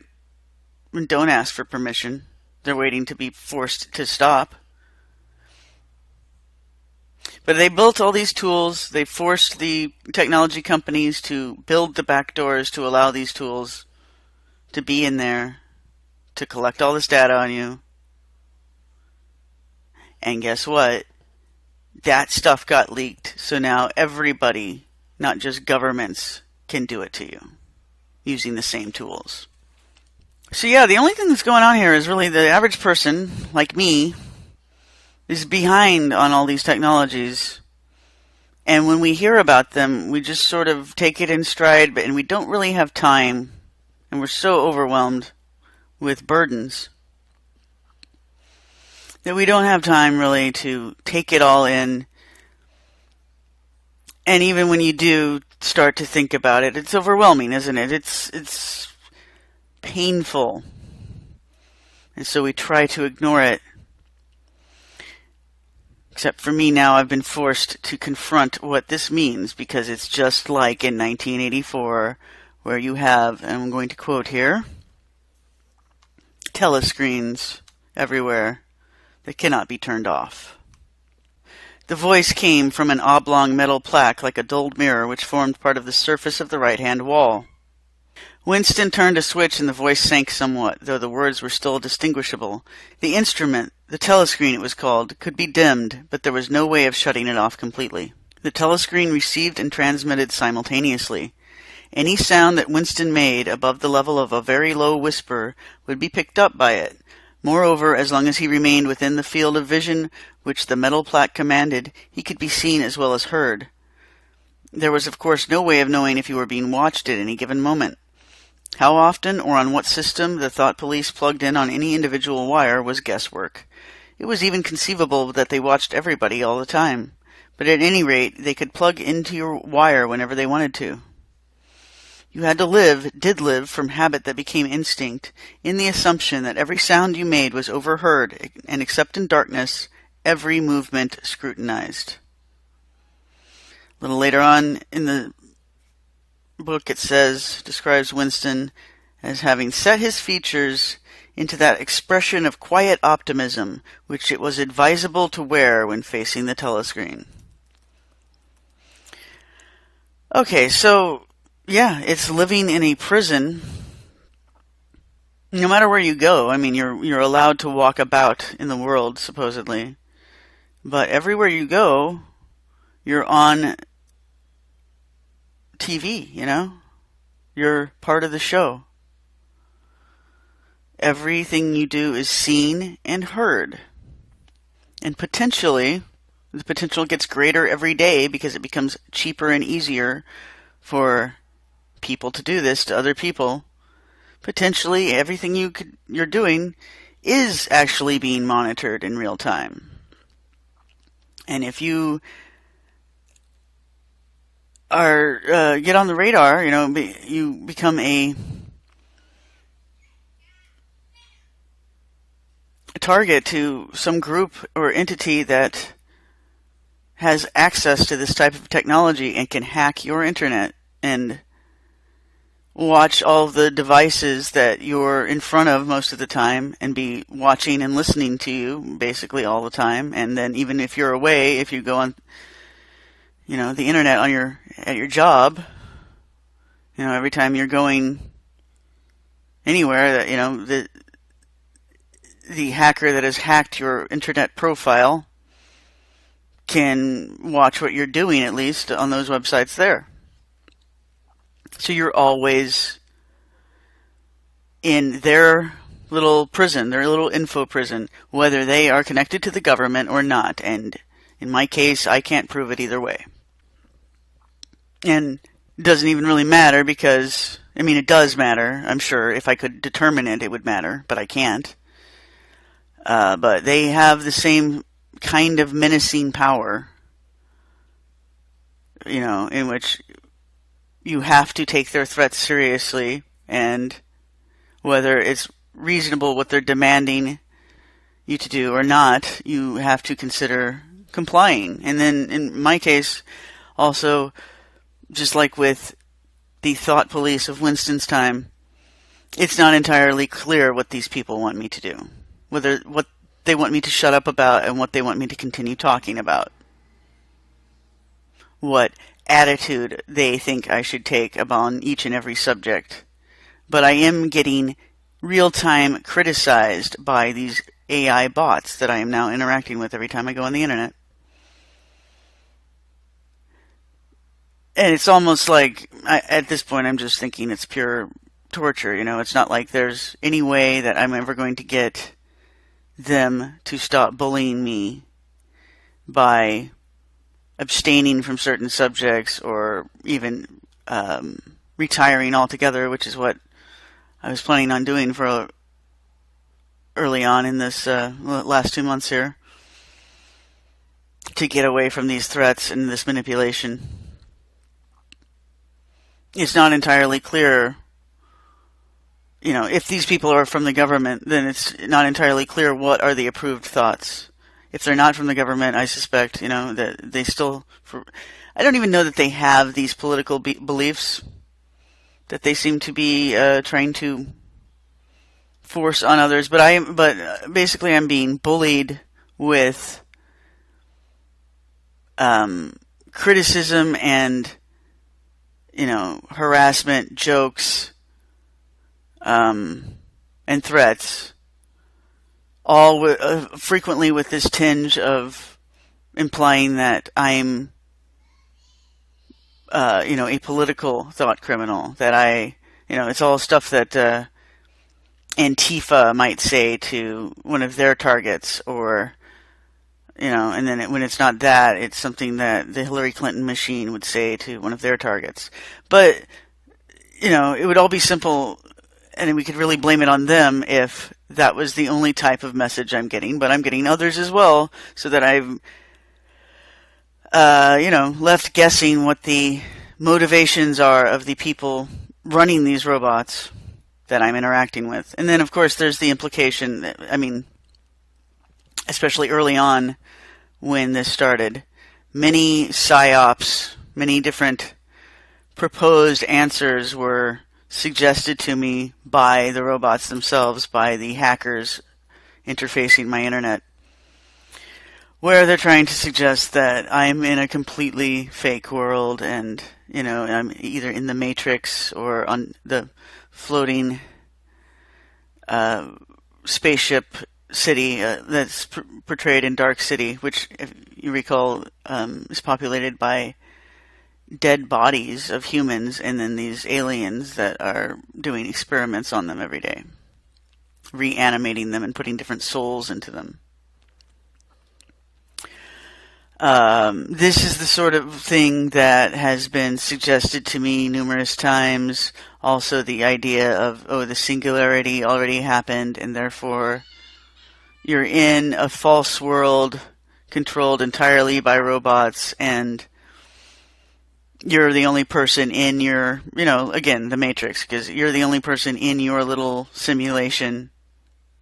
and don't ask for permission. They're waiting to be forced to stop. But they built all these tools. They forced the technology companies to build the back doors to allow these tools to be in there, to collect all this data on you. And guess what? That stuff got leaked. So now everybody, not just governments, can do it to you using the same tools. So yeah, the only thing that's going on here is really the average person, like me, is behind on all these technologies. And when we hear about them, we just sort of take it in stride, and we don't really have time. And we're so overwhelmed with burdens that we don't have time really to take it all in. And even when you do start to think about it, it's overwhelming, isn't it? It's painful. And so we try to ignore it. Except for me now, I've been forced to confront what this means, because it's just like in 1984, where you have, and I'm going to quote here, telescreens everywhere that cannot be turned off. The voice came from an oblong metal plaque like a dulled mirror which formed part of the surface of the right-hand wall. Winston turned a switch and the voice sank somewhat, though the words were still distinguishable. The instrument, the telescreen it was called, could be dimmed, but there was no way of shutting it off completely. The telescreen received and transmitted simultaneously. Any sound that Winston made above the level of a very low whisper would be picked up by it. Moreover, as long as he remained within the field of vision which the metal plaque commanded, he could be seen as well as heard. There was, of course, no way of knowing if you were being watched at any given moment. How often or on what system the thought police plugged in on any individual wire was guesswork. It was even conceivable that they watched everybody all the time, but at any rate, they could plug into your wire whenever they wanted to. You had to did live from habit that became instinct, in the assumption that every sound you made was overheard, and except in darkness, every movement scrutinized. A little later on in the book it describes Winston as having set his features into that expression of quiet optimism which it was advisable to wear when facing the telescreen. Okay, so yeah, it's living in a prison. No matter where you go, I mean, you're allowed to walk about in the world, supposedly. But everywhere you go, you're on TV, you know? You're part of the show. Everything you do is seen and heard. And potentially, the potential gets greater every day because it becomes cheaper and easier for people to do this to other people. Potentially, everything you're doing is actually being monitored in real time. And if you get on the radar, you become a target to some group or entity that has access to this type of technology and can hack your internet and watch all of the devices that you're in front of most of the time and be watching and listening to you basically all the time. And then even if you're away, if you go on the internet at your job, every time you're going anywhere, that the hacker that has hacked your internet profile can watch what you're doing, at least on those websites there. So you're always in their little prison, their little info prison, whether they are connected to the government or not. And in my case, I can't prove it either way. And it doesn't even really matter because, it does matter. I'm sure if I could determine it, it would matter, but I can't. But they have the same kind of menacing power, in which you have to take their threats seriously, and whether it's reasonable what they're demanding you to do or not, you have to consider complying. And then in my case, also, just like with the thought police of Winston's time, it's not entirely clear what these people want me to do, whether what they want me to shut up about and what they want me to continue talking about, what attitude they think I should take upon each and every subject. But I am getting real-time criticized by these AI bots that I am now interacting with every time I go on the internet. And it's almost like, at this point, I'm just thinking it's pure torture. It's not like there's any way that I'm ever going to get them to stop bullying me by abstaining from certain subjects or even retiring altogether, which is what I was planning on doing for early on in this last 2 months here, to get away from these threats and this manipulation. It's not entirely clear, if these people are from the government, then it's not entirely clear what are the approved thoughts. If they're not from the government, I suspect, that they still... I don't even know that they have these political beliefs that they seem to be trying to force on others. But basically I'm being bullied with criticism and, harassment, jokes, and threats, all frequently with this tinge of implying that I'm a political thought criminal that it's all stuff that Antifa might say to one of their targets, or, and then when it's not that, it's something that the Hillary Clinton machine would say to one of their targets. But, it would all be simple, and we could really blame it on them if that was the only type of message I'm getting, but I'm getting others as well, so that I've, left guessing what the motivations are of the people running these robots that I'm interacting with. And then, of course, there's the implication that, especially early on when this started, many psyops, many different proposed answers were suggested to me by the robots themselves, by the hackers interfacing my internet, where they're trying to suggest that I'm in a completely fake world, and, I'm either in the Matrix or on the floating spaceship city that's portrayed in Dark City, which, if you recall, is populated by dead bodies of humans and then these aliens that are doing experiments on them every day, reanimating them and putting different souls into them. This is the sort of thing that has been suggested to me numerous times. Also, the idea of, the singularity already happened, and therefore you're in a false world controlled entirely by robots, and you're the only person in your, again, the Matrix, because you're the only person in your little simulation.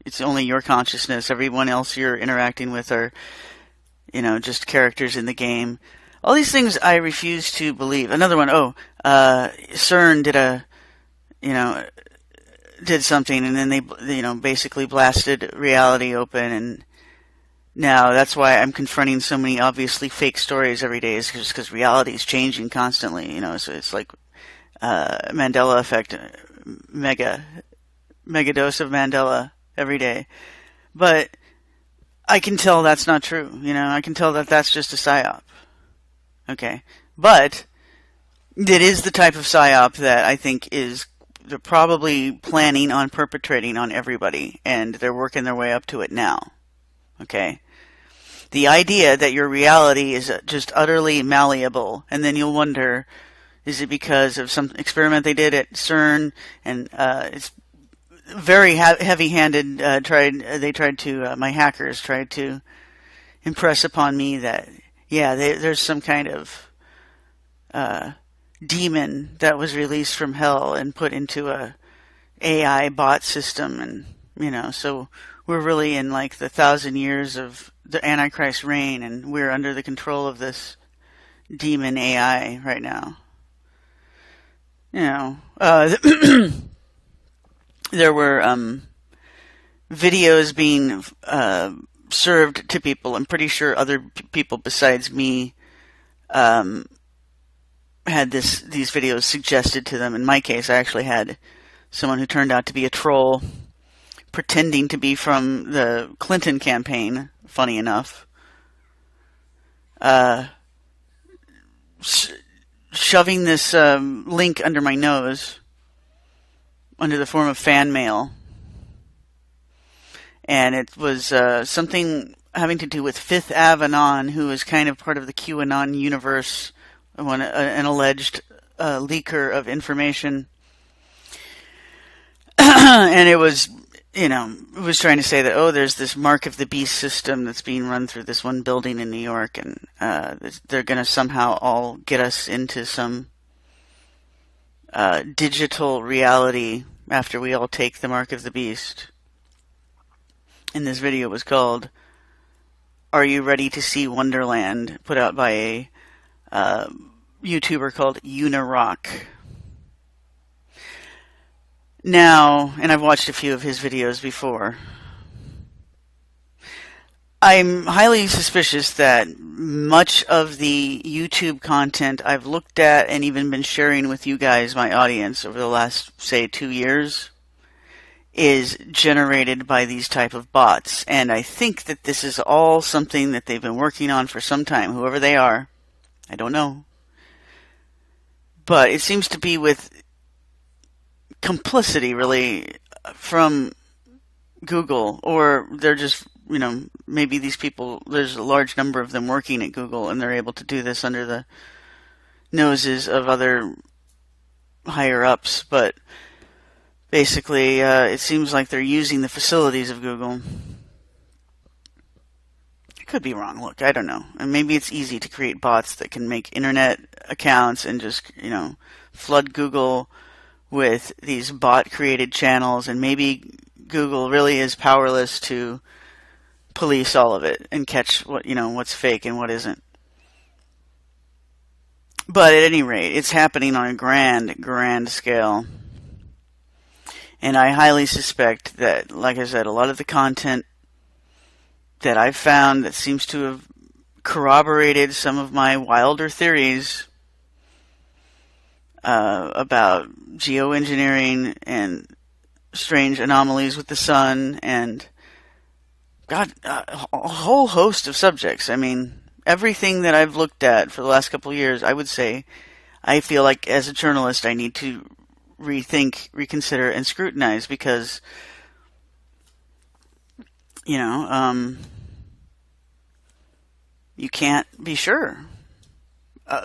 It's only your consciousness. Everyone else you're interacting with are, just characters in the game. All these things I refuse to believe. Another one, CERN did something, and then they, basically blasted reality open, and now that's why I'm confronting so many obviously fake stories every day, is just because reality is changing constantly, so it's like Mandela effect, mega dose of Mandela every day. But I can tell that's not true. I can tell that that's just a psyop. Okay. But it is the type of psyop that I think they're probably planning on perpetrating on everybody, and they're working their way up to it now. Okay. The idea that your reality is just utterly malleable, and then you'll wonder, is it because of some experiment they did at CERN, and it's very heavy-handed. My hackers tried to impress upon me that, there's some kind of demon that was released from hell and put into a AI bot system, and so we're really in like the 1,000 years of the Antichrist reign, and we're under the control of this demon AI right now. There were videos being served to people. I'm pretty sure other people besides me had these videos suggested to them. In my case, I actually had someone who turned out to be a troll, pretending to be from the Clinton campaign, funny enough, shoving this link under my nose under the form of fan mail. And it was something having to do with Fifth Avenue, who is kind of part of the QAnon universe, an alleged leaker of information. And it was, it was trying to say that, there's this Mark of the Beast system that's being run through this one building in New York, and they're going to somehow all get us into some digital reality after we all take the Mark of the Beast. And this video was called "Are You Ready to See Wonderland?" put out by a YouTuber called Unirock. Now, and I've watched a few of his videos before, I'm highly suspicious that much of the YouTube content I've looked at and even been sharing with you guys, my audience, over the last, say, 2 years, is generated by these type of bots. And I think that this is all something that they've been working on for some time, whoever they are. I don't know. But it seems to be with complicity, really, from Google, or they're just, maybe these people, there's a large number of them working at Google, and they're able to do this under the noses of other higher-ups, but basically, it seems like they're using the facilities of Google. I could be wrong. Look, I don't know. And maybe it's easy to create bots that can make internet accounts and just, flood Google with these bot-created channels, and maybe Google really is powerless to police all of it and catch what's fake and what isn't. But at any rate, it's happening on a grand scale. And I highly suspect that, like I said, a lot of the content that I've found that seems to have corroborated some of my wilder theories about geoengineering and strange anomalies with the sun and a whole host of subjects. I mean, everything that I've looked at for the last couple of years, I would say, I feel like as a journalist I need to rethink, reconsider, and scrutinize, because, you can't be sure.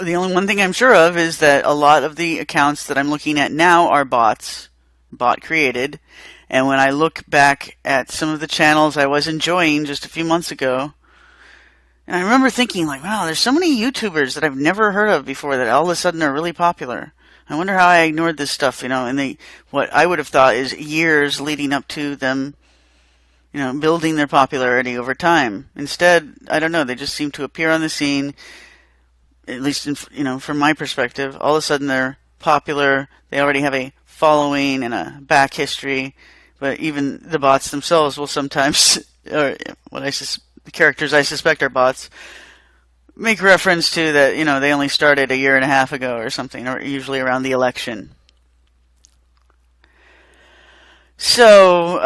The only one thing I'm sure of is that a lot of the accounts that I'm looking at now are bots, bot-created, and when I look back at some of the channels I was enjoying just a few months ago, and I remember thinking, like, wow, there's so many YouTubers that I've never heard of before that all of a sudden are really popular. I wonder how I ignored this stuff, and what I would have thought is years leading up to them, building their popularity over time. Instead, I don't know, they just seem to appear on the scene, at least, from my perspective. All of a sudden they're popular, they already have a following and a back history, but even the bots themselves will sometimes, or the characters I suspect are bots, make reference to that, they only started a year and a half ago or something, or usually around the election. So,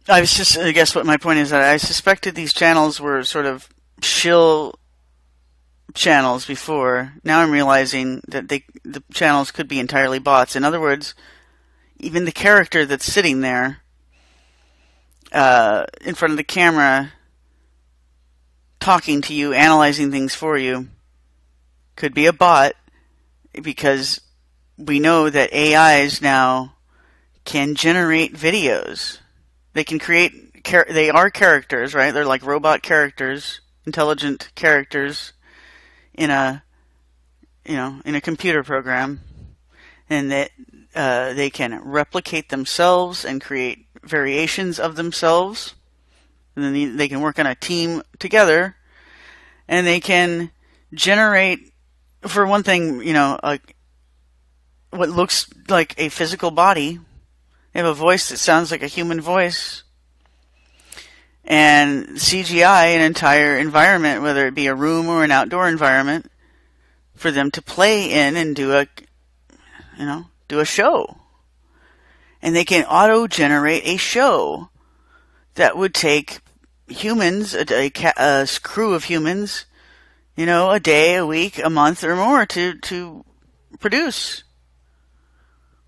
I guess what my point is that I suspected these channels were sort of shill channels before. Now I'm realizing that the channels could be entirely bots. In other words, even the character that's sitting there in front of the camera talking to you, analyzing things for you, could be a bot, because we know that AIs now can generate videos. They can create, they are characters, right? They're like robot characters, intelligent characters in a computer program, and that they can replicate themselves and create variations of themselves, and then they can work on a team together, and they can generate, for one thing, what looks like a physical body. They have a voice that sounds like a human voice, and CGI an entire environment, whether it be a room or an outdoor environment, for them to play in and do a show. And they can auto-generate a show that would take humans, a crew of humans, a day, a week, a month, or more to produce,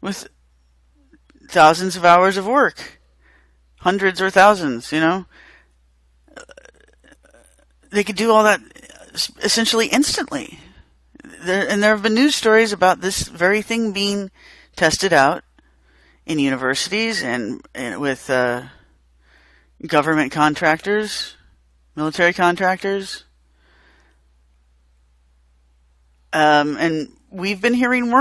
with thousands of hours of work, hundreds or thousands, They could do all that essentially instantly. There have been news stories about this very thing being tested out in universities and with government contractors, military contractors. And we've been hearing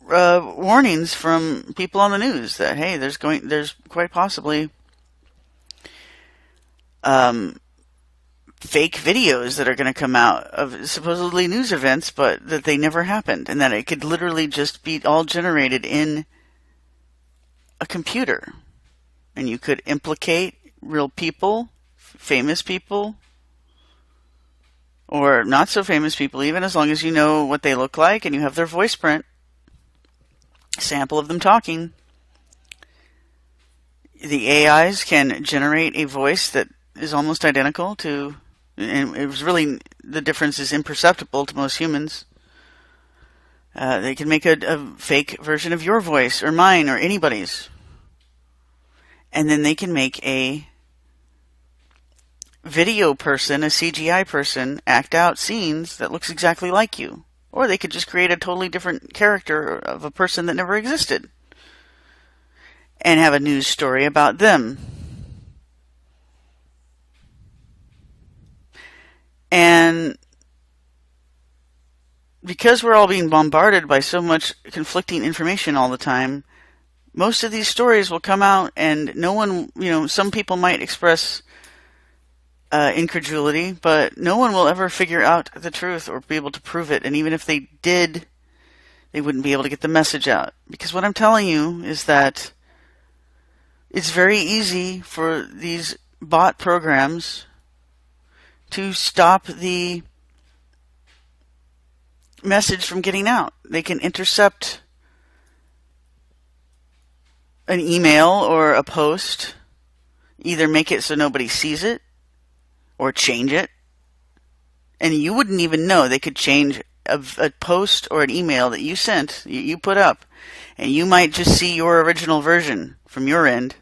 warnings from people on the news that, hey, there's quite possibly fake videos that are going to come out of supposedly news events, but that they never happened, and that it could literally just be all generated in a computer. And you could implicate real people, famous people, or not so famous people, even, as long as you know what they look like and you have their voice print, sample of them talking. The AIs can generate a voice that is almost identical to, and it was really the difference is imperceptible to most humans. They can make a fake version of your voice or mine or anybody's. And then they can make a video person, a CGI person, act out scenes that looks exactly like you. Or they could just create a totally different character of a person that never existed and have a news story about them. And because we're all being bombarded by so much conflicting information all the time, most of these stories will come out and no one, some people might express incredulity, but no one will ever figure out the truth or be able to prove it. And even if they did, they wouldn't be able to get the message out. Because what I'm telling you is that it's very easy for these bot programs to stop the message from getting out. They can intercept an email or a post, either make it so nobody sees it or change it. And you wouldn't even know. They could change a post or an email that you sent, you put up, and you might just see your original version from your end.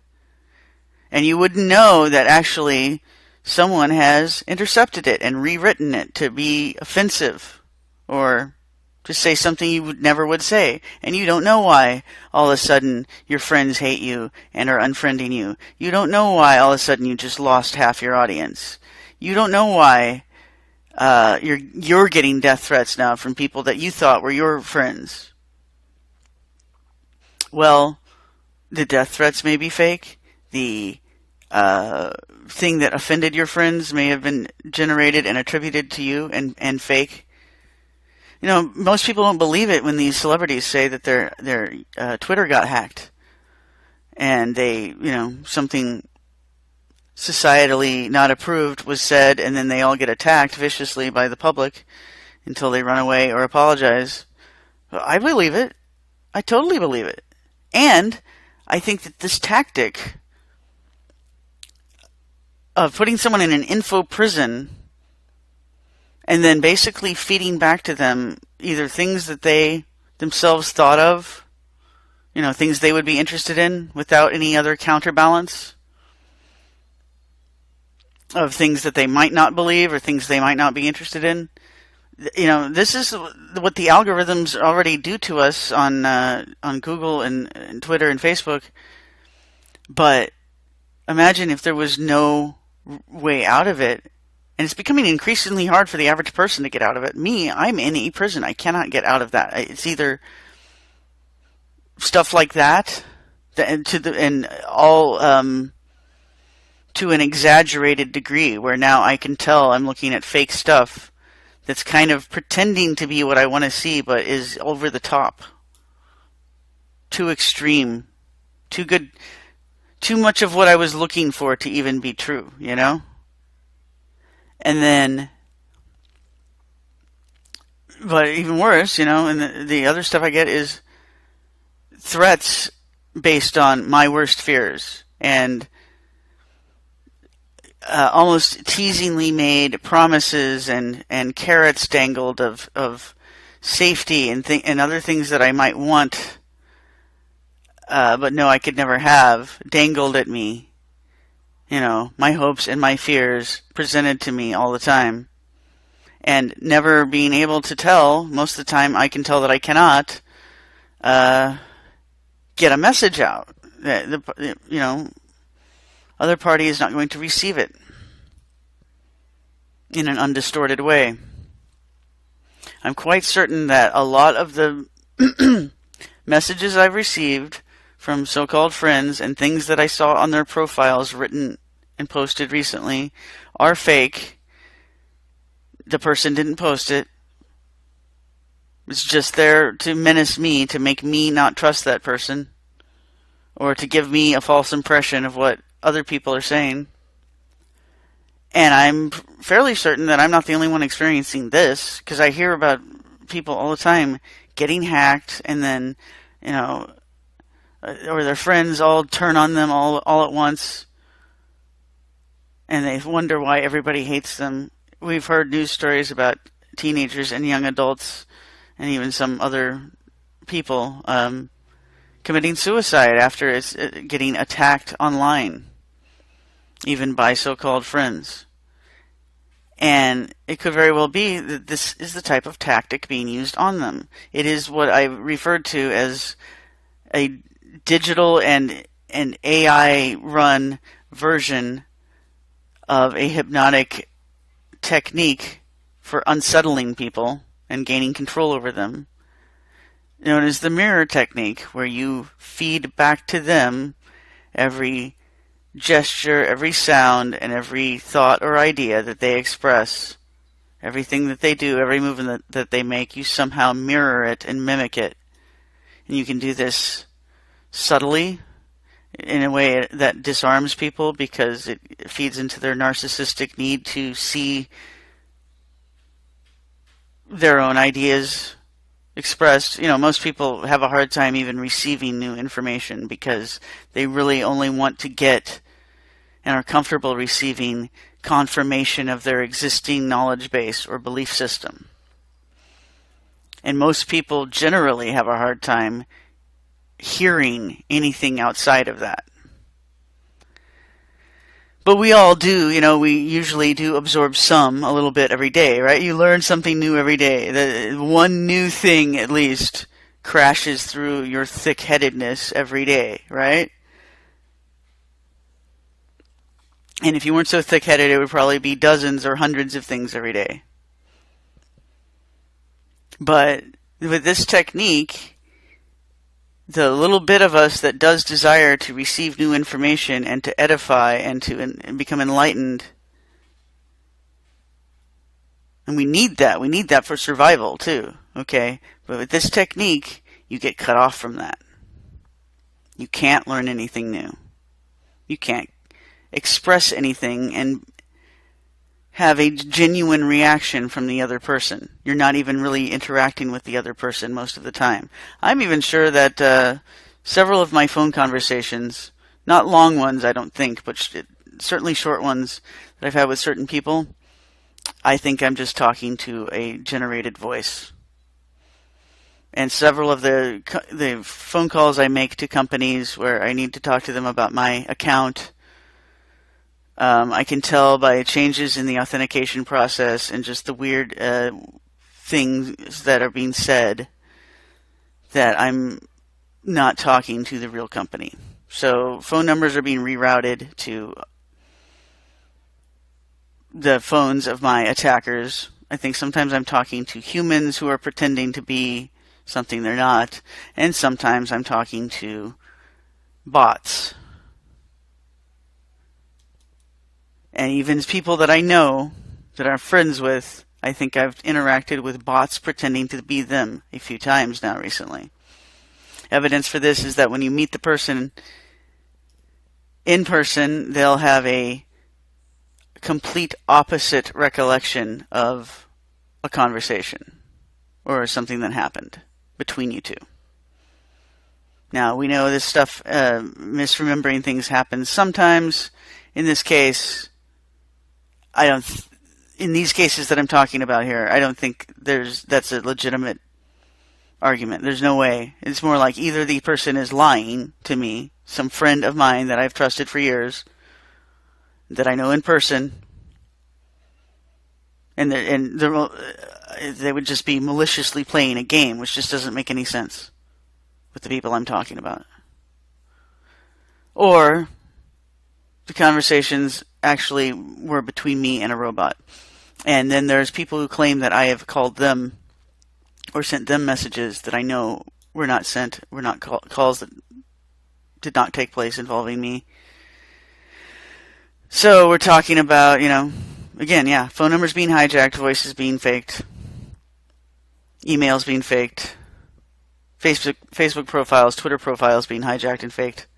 And you wouldn't know that actually someone has intercepted it and rewritten it to be offensive or just say something you never would say. And you don't know why all of a sudden your friends hate you and are unfriending you. You don't know why all of a sudden you just lost half your audience. You don't know why you're getting death threats now from people that you thought were your friends. Well, the death threats may be fake. The thing that offended your friends may have been generated and attributed to you and fake. Most people don't believe it when these celebrities say that their Twitter got hacked and they, something societally not approved was said, and then they all get attacked viciously by the public until they run away or apologize. I believe it. I totally believe it. And I think that this tactic of putting someone in an info prison and then basically feeding back to them either things that they themselves thought of, things they would be interested in without any other counterbalance of things that they might not believe or things they might not be interested in. This is what the algorithms already do to us on Google and Twitter and Facebook. But imagine if there was no way out of it. And it's becoming increasingly hard for the average person to get out of it. Me, I'm in a prison. I cannot get out of that. It's either stuff like that, to an exaggerated degree, where now I can tell I'm looking at fake stuff that's kind of pretending to be what I want to see, but is over the top, too extreme, too good, too much of what I was looking for to even be true, And then, but even worse, and the other stuff I get is threats based on my worst fears and almost teasingly made promises and carrots dangled of safety and other things that I might want, but no, I could never have, dangled at me. My hopes and my fears presented to me all the time. And never being able to tell, most of the time I can tell that I cannot get a message out. Other party is not going to receive it in an undistorted way. I'm quite certain that a lot of the messages I've received from so-called friends and things that I saw on their profiles written and posted recently are fake. The person didn't post it. It's just there to menace me, to make me not trust that person, or to give me a false impression of what other people are saying. And I'm fairly certain that I'm not the only one experiencing this, because I hear about people all the time getting hacked and then, or their friends all turn on them all at once, and they wonder why everybody hates them. we've heard news stories about teenagers and young adults and even some other people committing suicide after it's getting attacked online, even by so-called friends. And it could very well be that this is the type of tactic being used on them. It is what I referred to as a digital and an AI-run version of a hypnotic technique for unsettling people and gaining control over them, known as the mirror technique, where you feed back to them every gesture, every sound, and every thought or idea that they express. Everything that they do, every movement that they make, you somehow mirror it and mimic it. And you can do this subtly, in a way that disarms people, because it feeds into their narcissistic need to see their own ideas expressed. You know, most people have a hard time even receiving new information because they really only want to get and are comfortable receiving confirmation of their existing knowledge base or belief system. And most people generally have a hard time hearing anything outside of that. But we all do, you know, we usually do absorb a little bit every day, right? You learn something new every day. One new thing, at least, crashes through your thick-headedness every day, right? And if you weren't so thick-headed, it would probably be dozens or hundreds of things every day. But with this technique, the little bit of us that does desire to receive new information and to edify and to become enlightened, and we need that. We need that for survival too, okay? But with this technique, you get cut off from that. You can't learn anything new. You can't express anything and have a genuine reaction from the other person. You're not even really interacting with the other person most of the time. I'm even sure that several of my phone conversations, not long ones I don't think, but certainly short ones that I've had with certain people, I think I'm just talking to a generated voice. And several of the phone calls I make to companies where I need to talk to them about my account, I can tell by changes in the authentication process and just the weird things that are being said that I'm not talking to the real company. So phone numbers are being rerouted to the phones of my attackers. I think sometimes I'm talking to humans who are pretending to be something they're not, and sometimes I'm talking to bots. And even people that I know, that I'm friends with, I think I've interacted with bots pretending to be them a few times now recently. Evidence for this is that when you meet the person in person, they'll have a complete opposite recollection of a conversation or something that happened between you two. Now, we know this stuff, misremembering things happens sometimes. In this case, in these cases that I'm talking about here, I don't think that's a legitimate argument. There's no way. It's more like either the person is lying to me, some friend of mine that I've trusted for years, that I know in person, and they would just be maliciously playing a game, which just doesn't make any sense with the people I'm talking about. Or the conversations actually were between me and a robot. And then there's people who claim that I have called them or sent them messages that I know were not sent, were not calls that did not take place involving me. So we're talking about, again, yeah, phone numbers being hijacked, voices being faked, emails being faked, Facebook profiles, Twitter profiles being hijacked and faked.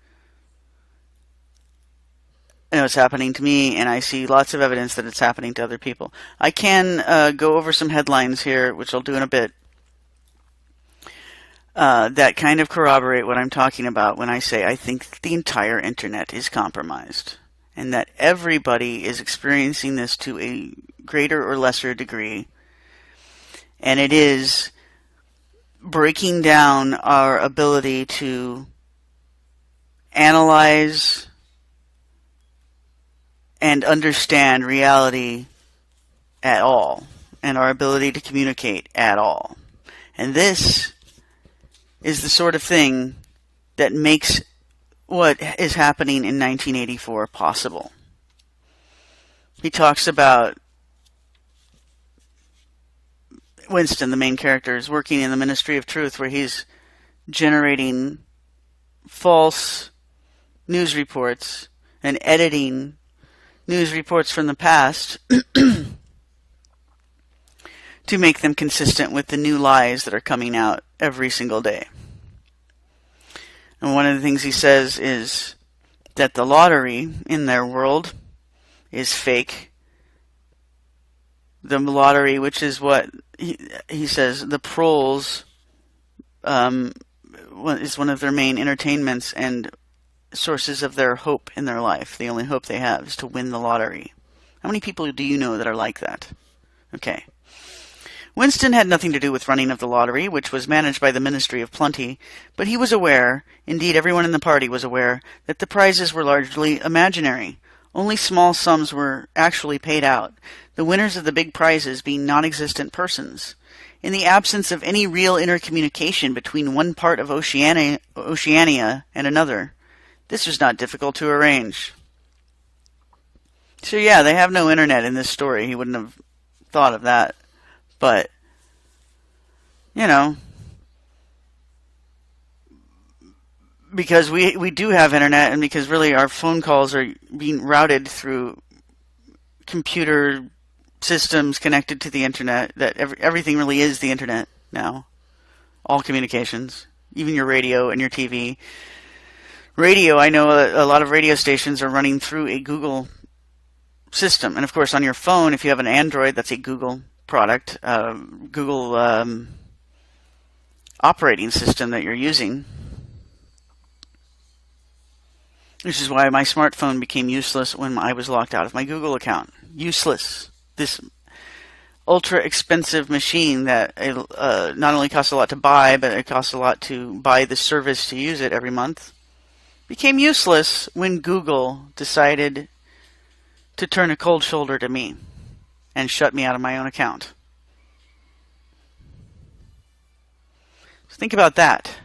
I know it's happening to me, and I see lots of evidence that it's happening to other people. I can go over some headlines here, which I'll do in a bit, that kind of corroborate what I'm talking about when I say I think the entire internet is compromised. and that everybody is experiencing this to a greater or lesser degree. And it is breaking down our ability to analyze and understand reality at all, and our ability to communicate at all. And this is the sort of thing that makes what is happening in 1984 possible. He talks about Winston, the main character, is working in the Ministry of Truth, where he's generating false news reports and editing news reports from the past to make them consistent with the new lies that are coming out every single day. And one of the things he says is that the lottery in their world is fake. The lottery, which is what he says, the proles is one of their main entertainments and sources of their hope in their life. The only hope they have is to win the lottery. How many people do you know that are like that? Okay. Winston had nothing to do with running of the lottery, which was managed by the Ministry of Plenty, but he was aware, indeed everyone in the party was aware, that the prizes were largely imaginary. Only small sums were actually paid out, the winners of the big prizes being non-existent persons. In the absence of any real intercommunication between one part of Oceania and another, this was not difficult to arrange. So yeah, they have no internet in this story. He wouldn't have thought of that. But, you know, because we do have internet, and because really our phone calls are being routed through computer systems connected to the internet, that everything really is the internet now. All communications, even your radio and your TV. Radio, I know a lot of radio stations are running through a Google system. And of course on your phone, if you have an Android, that's a Google product, Google operating system that you're using. Which is why my smartphone became useless when I was locked out of my Google account. Useless. This ultra expensive machine that not only costs a lot to buy, but it costs a lot to buy the service to use it every month, became useless when Google decided to turn a cold shoulder to me and shut me out of my own account. So think about that.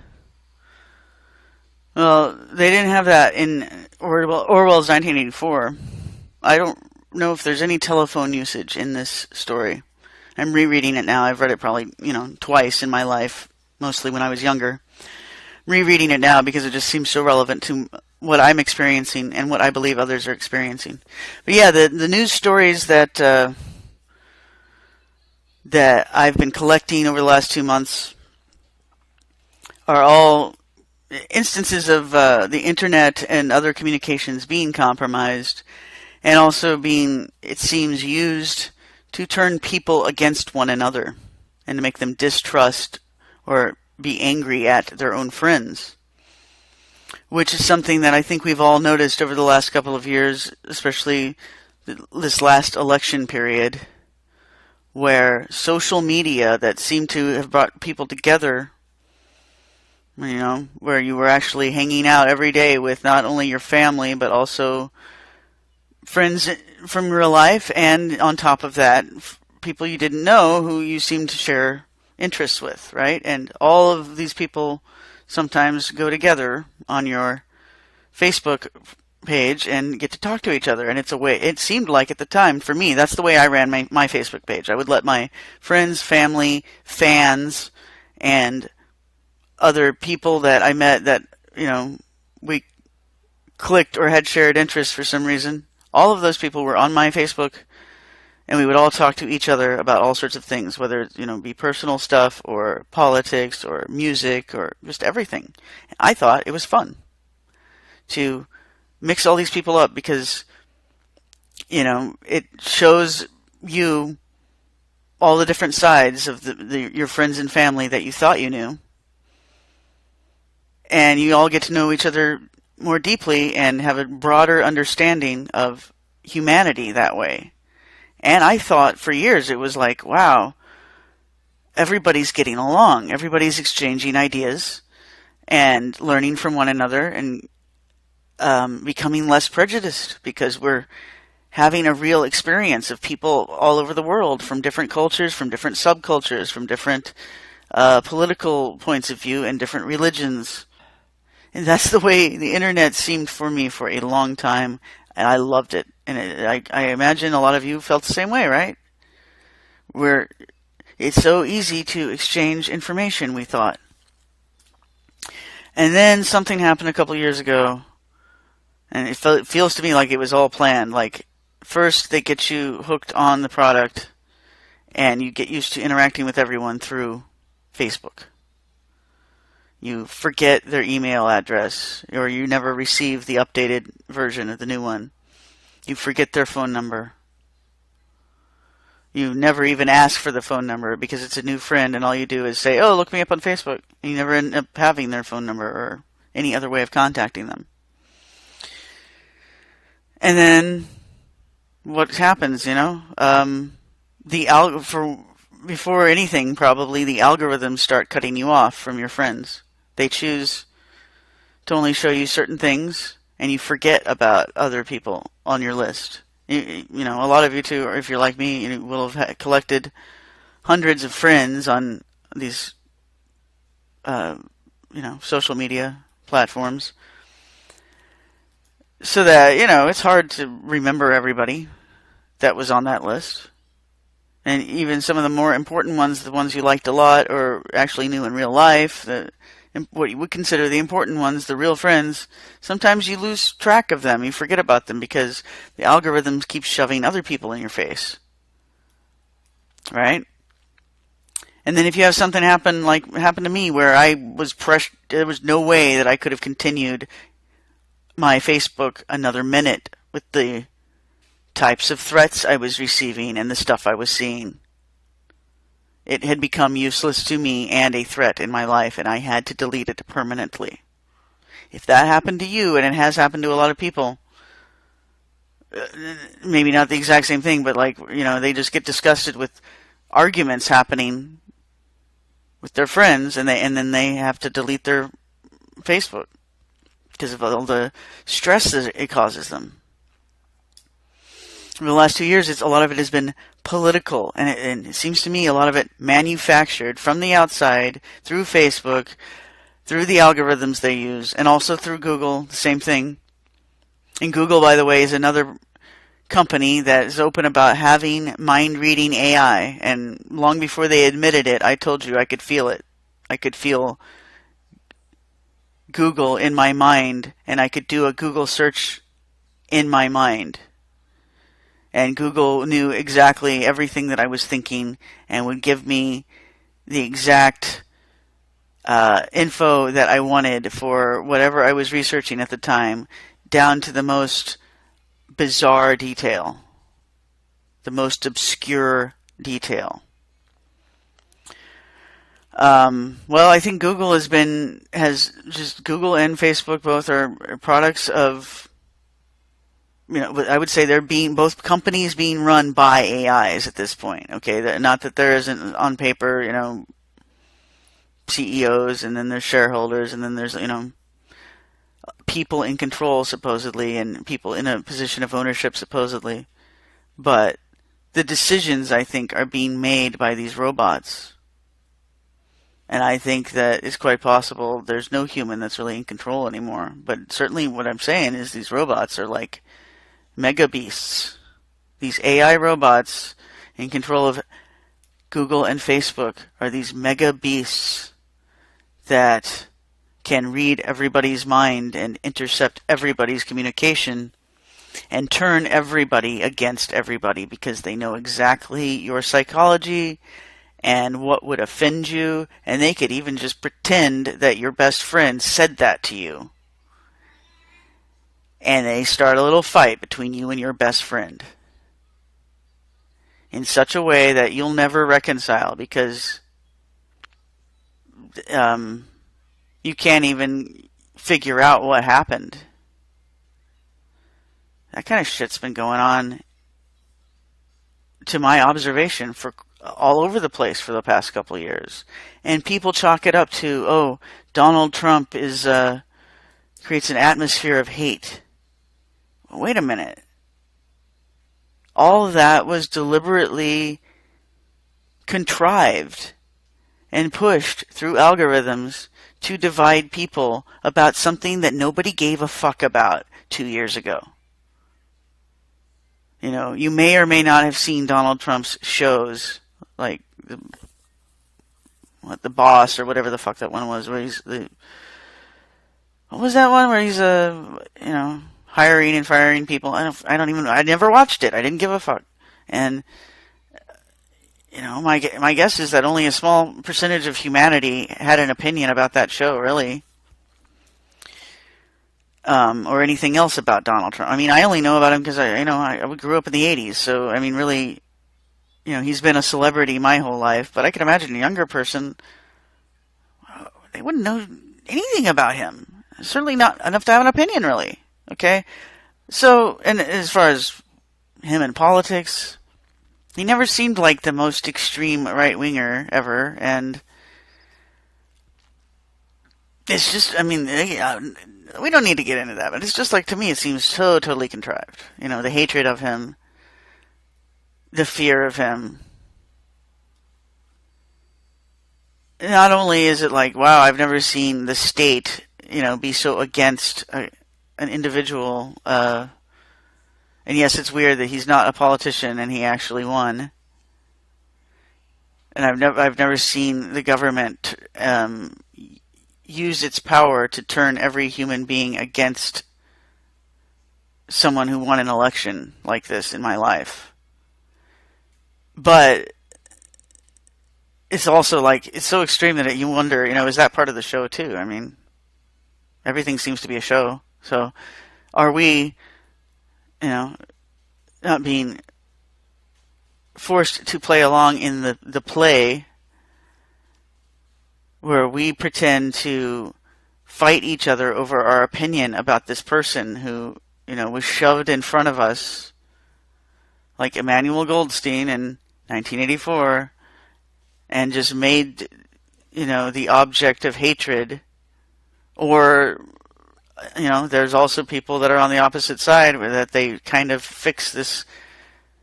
Well, they didn't have that in Orwell's 1984. I don't know if there's any telephone usage in this story. I'm rereading it now. I've read it probably, twice in my life, mostly when I was younger. Rereading it now because it just seems so relevant to what I'm experiencing and what I believe others are experiencing. But yeah, the news stories that I've been collecting over the last 2 months are all instances of the internet and other communications being compromised, and also being, it seems, used to turn people against one another and to make them distrust or be angry at their own friends, which is something that I think we've all noticed over the last couple of years, especially this last election period, where social media that seemed to have brought people together, where you were actually hanging out every day with not only your family, but also friends from real life, and on top of that, people you didn't know who you seemed to share interests with, right? And all of these people sometimes go together on your Facebook page and get to talk to each other. And it's a way, it seemed like at the time, for me, that's the way I ran my Facebook page. I would let my friends, family, fans, and other people that I met that, we clicked or had shared interests for some reason. All of those people were on my Facebook, and we would all talk to each other about all sorts of things, whether it, be personal stuff or politics or music or just everything. I thought it was fun to mix all these people up because, it shows you all the different sides of your friends and family that you thought you knew. And you all get to know each other more deeply and have a broader understanding of humanity that way. And I thought for years it was like, wow, everybody's getting along. Everybody's exchanging ideas and learning from one another and becoming less prejudiced because we're having a real experience of people all over the world from different cultures, from different subcultures, from different political points of view and different religions. And that's the way the internet seemed for me for a long time, and I loved it. And I imagine a lot of you felt the same way, right? Where it's so easy to exchange information, we thought. And then something happened a couple years ago, and it feels to me like it was all planned. Like, first they get you hooked on the product, and you get used to interacting with everyone through Facebook. You forget their email address, or you never receive the updated version of the new one. You forget their phone number. You never even ask for the phone number because it's a new friend, and all you do is say, oh, look me up on Facebook. And you never end up having their phone number or any other way of contacting them. And then what happens, before anything, probably the algorithms start cutting you off from your friends. They choose to only show you certain things, and you forget about other people on your list. A lot of you too, or if you're like me, you will have collected hundreds of friends on these, social media platforms. So that, it's hard to remember everybody that was on that list. And even some of the more important ones, the ones you liked a lot or actually knew in real life, what you would consider the important ones, the real friends, sometimes you lose track of them. You forget about them because the algorithms keep shoving other people in your face. Right? And then if you have something happen like happened to me where I was there was no way that I could have continued my Facebook another minute with the types of threats I was receiving and the stuff I was seeing. It had become useless to me and a threat in my life, and I had to delete it permanently. If that happened to you, and it has happened to a lot of people, maybe not the exact same thing, but they just get disgusted with arguments happening with their friends, and then they have to delete their Facebook because of all the stress that it causes them. For the last 2 years, a lot of it has been political, and it seems to me a lot of it manufactured from the outside through Facebook, through the algorithms they use, and also through Google, the same thing. And Google, by the way, is another company that is open about having mind-reading AI, and long before they admitted it, I told you I could feel it. I could feel Google in my mind, and I could do a Google search in my mind. And Google knew exactly everything that I was thinking and would give me the exact info that I wanted for whatever I was researching at the time, down to the most bizarre detail, the most obscure detail. I think Google Google and Facebook both are products of, I would say they're both companies being run by AIs at this point. Okay, not that there isn't on paper, CEOs, and then there's shareholders, and then there's people in control supposedly, and people in a position of ownership supposedly. But the decisions, I think, are being made by these robots. And I think that it's quite possible there's no human that's really in control anymore. But certainly what I'm saying is these robots are like mega beasts. These AI robots in control of Google and Facebook are these mega beasts that can read everybody's mind and intercept everybody's communication and turn everybody against everybody because they know exactly your psychology and what would offend you, and they could even just pretend that your best friend said that to you. And they start a little fight between you and your best friend in such a way that you'll never reconcile because you can't even figure out what happened. That kind of shit's been going on, to my observation, for all over the place for the past couple of years. And people chalk it up to, oh, Donald Trump is creates an atmosphere of hate. Well, wait a minute. All of that was deliberately contrived and pushed through algorithms to divide people about something that nobody gave a fuck about 2 years ago. You know, you may or may not have seen Donald Trump's shows, like the Boss or whatever the fuck that one was, where he's what was that one where he's hiring and firing people? I never watched it. I didn't give a fuck. And my guess is that only a small percentage of humanity had an opinion about that show, really. Or anything else about Donald Trump. I mean, I only know about him because I grew up in the 80s, so I mean, really, he's been a celebrity my whole life. But I can imagine a younger person, they wouldn't know anything about him. Certainly not enough to have an opinion, really. Okay, so, and as far as him in politics, he never seemed like the most extreme right-winger ever, and it's just, I mean, we don't need to get into that, but it's just like, to me, it seems so totally contrived. The hatred of him, the fear of him. Not only is it like, wow, I've never seen the state, be so against an individual. And yes, it's weird that he's not a politician and he actually won. And I've never seen the government use its power to turn every human being against someone who won an election like this in my life. But it's also like, it's so extreme that you wonder, is that part of the show too? I mean, everything seems to be a show. So are we, not being forced to play along in the play where we pretend to fight each other over our opinion about this person who, was shoved in front of us, like Emmanuel Goldstein in 1984, and just made, the object of hatred. Or, there's also people that are on the opposite side where that they kind of fix this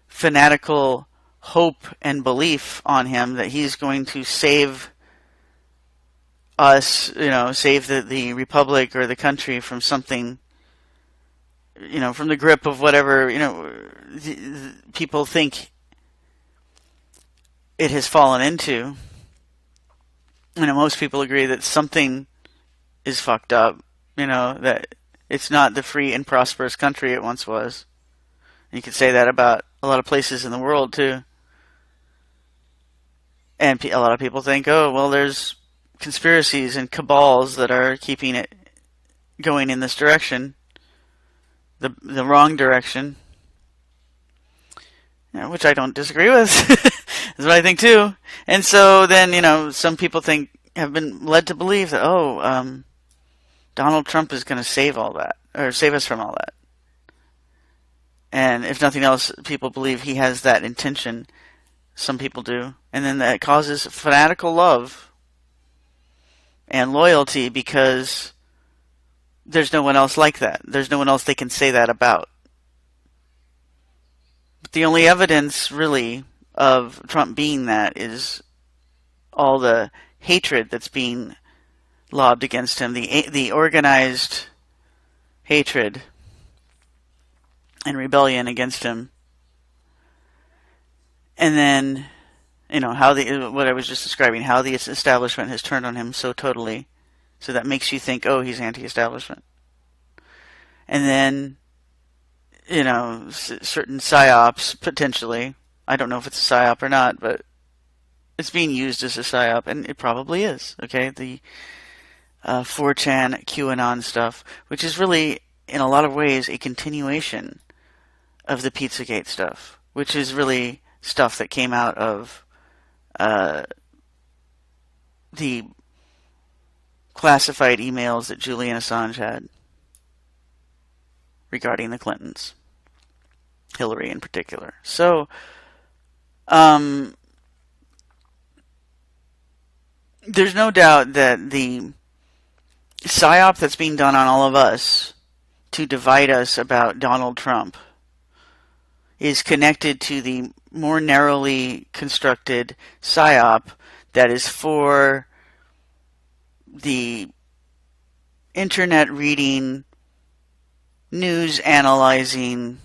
fanatical hope and belief on him that he's going to save us, save the republic or the country from something, from the grip of whatever, people think it has fallen into. Most people agree that something is fucked up, that it's not the free and prosperous country it once was. And you could say that about a lot of places in the world, too. And a lot of people think, oh, well, there's conspiracies and cabals that are keeping it going in this direction, the wrong direction, which I don't disagree with. That's what I think too. And so then, some people have been led to believe that, Donald Trump is going to save all that, or save us from all that. And if nothing else, people believe he has that intention. Some people do. And then that causes fanatical love and loyalty because there's no one else like that. There's no one else they can say that about. But the only evidence, really, of Trump being that is all the hatred that's being lobbed against him, the organized hatred and rebellion against him. And then, how what I was just describing, how the establishment has turned on him so totally. So that makes you think, oh, he's anti-establishment. And then, certain psyops, potentially. I don't know if it's a psyop or not, but it's being used as a psyop, and it probably is, okay? The 4chan QAnon stuff, which is really, in a lot of ways, a continuation of the Pizzagate stuff, which is really stuff that came out of the classified emails that Julian Assange had regarding the Clintons. Hillary in particular. So, there's no doubt that the psyop that's being done on all of us to divide us about Donald Trump is connected to the more narrowly constructed psyop that is for the internet reading, news analyzing,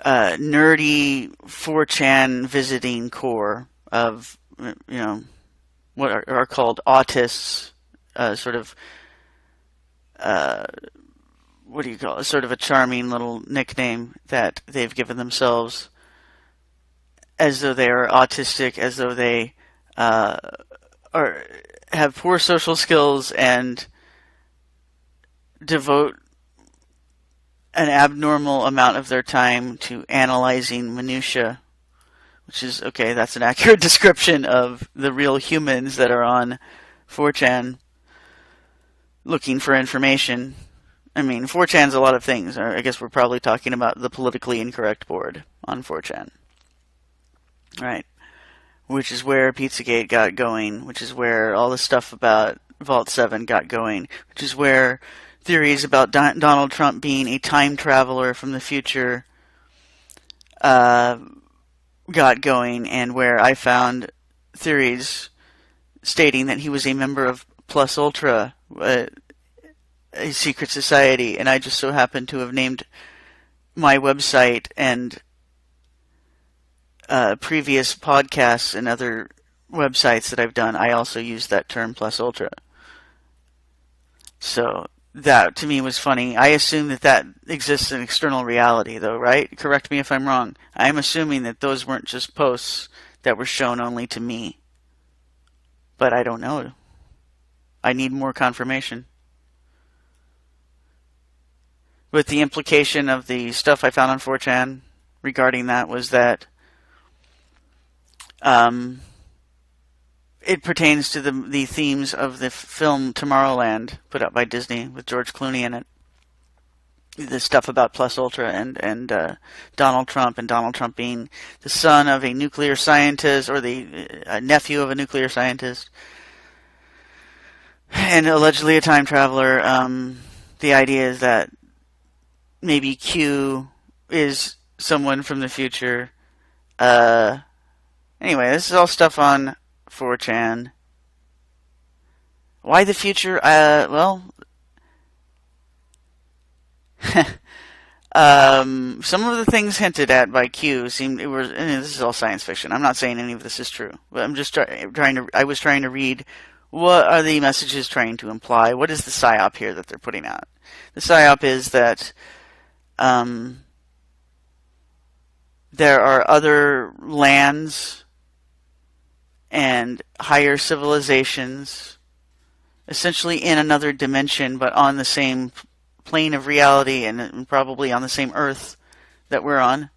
nerdy 4chan visiting core of, what are called autists, sort of, what do you call it? Sort of a charming little nickname that they've given themselves, as though they are autistic, as though they have poor social skills and devote an abnormal amount of their time to analyzing minutia, which is, okay, that's an accurate description of the real humans that are on 4chan looking for information. I mean, 4chan's a lot of things. I guess we're probably talking about the politically incorrect board on 4chan. Right. Which is where Pizzagate got going, which is where all the stuff about Vault 7 got going, which is where theories about Donald Trump being a time traveler from the future got going, and where I found theories stating that he was a member of Plus Ultra, a secret society, and I just so happened to have named my website and previous podcasts and other websites that I've done. I also used that term, Plus Ultra. So that to me was funny. I assume that exists in external reality, though, right? Correct me if I'm wrong. I'm assuming that those weren't just posts that were shown only to me. But I don't know. I need more confirmation. But the implication of the stuff I found on 4chan regarding that was that it pertains to the themes of the film Tomorrowland, put out by Disney with George Clooney in it. The stuff about Plus Ultra and Donald Trump, and Donald Trump being the son of a nuclear scientist, or the nephew of a nuclear scientist, and allegedly a time traveler. The idea is that maybe Q is someone from the future. Anyway, this is all stuff on 4chan. Why the future? Well, some of the things hinted at by Q seemed this is all science fiction. I'm not saying any of this is true, but I'm just I was trying to read what are the messages trying to imply. What is the psyop here that they're putting out? The psyop is that there are other lands and higher civilizations, essentially in another dimension, but on the same plane of reality, and probably on the same Earth that we're on.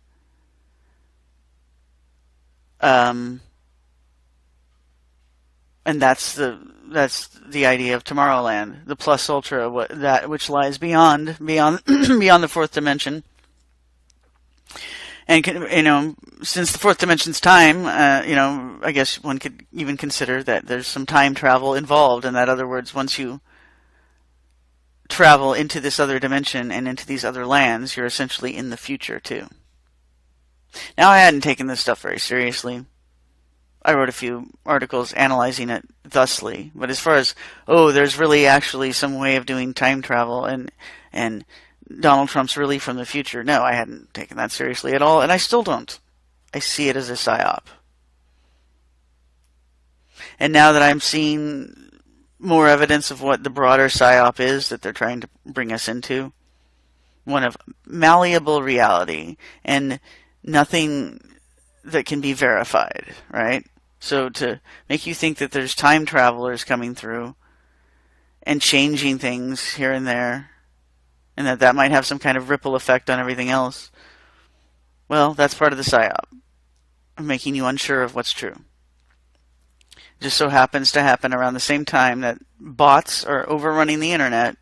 And that's the idea of Tomorrowland, the Plus Ultra, which lies beyond beyond the fourth dimension. And since the fourth dimension's time, I guess one could even consider that there's some time travel involved. In other words, once you travel into this other dimension and into these other lands, you're essentially in the future too. Now, I hadn't taken this stuff very seriously. I wrote a few articles analyzing it thusly, but as far as there's really actually some way of doing time travel and Donald Trump's really from the future. No, I hadn't taken that seriously at all, and I still don't. I see it as a psyop. And now that I'm seeing more evidence of what the broader psyop is that they're trying to bring us into, one of malleable reality and nothing that can be verified, right? So to make you think that there's time travelers coming through and changing things here and there, and that might have some kind of ripple effect on everything else, well, that's part of the psyop, of making you unsure of what's true. It just so happens to happen around the same time that bots are overrunning the internet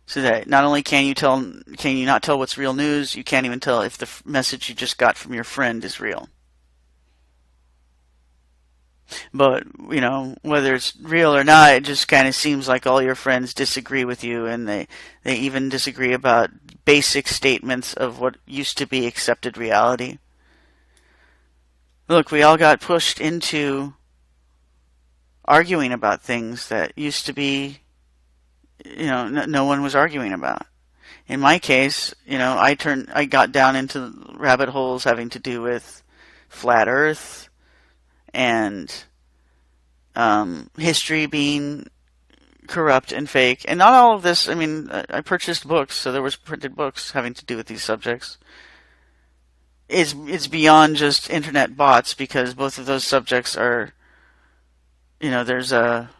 So that not only can you not tell what's real news, you can't even tell if the message you just got from your friend is real. But, whether it's real or not, it just kind of seems like all your friends disagree with you, and they even disagree about basic statements of what used to be accepted reality. Look, we all got pushed into arguing about things that used to be, no one was arguing about. In my case, I got down into rabbit holes having to do with flat Earth and history being corrupt and fake. And not all of this, I purchased books, so there was printed books having to do with these subjects. It's beyond just internet bots, because both of those subjects are, there's a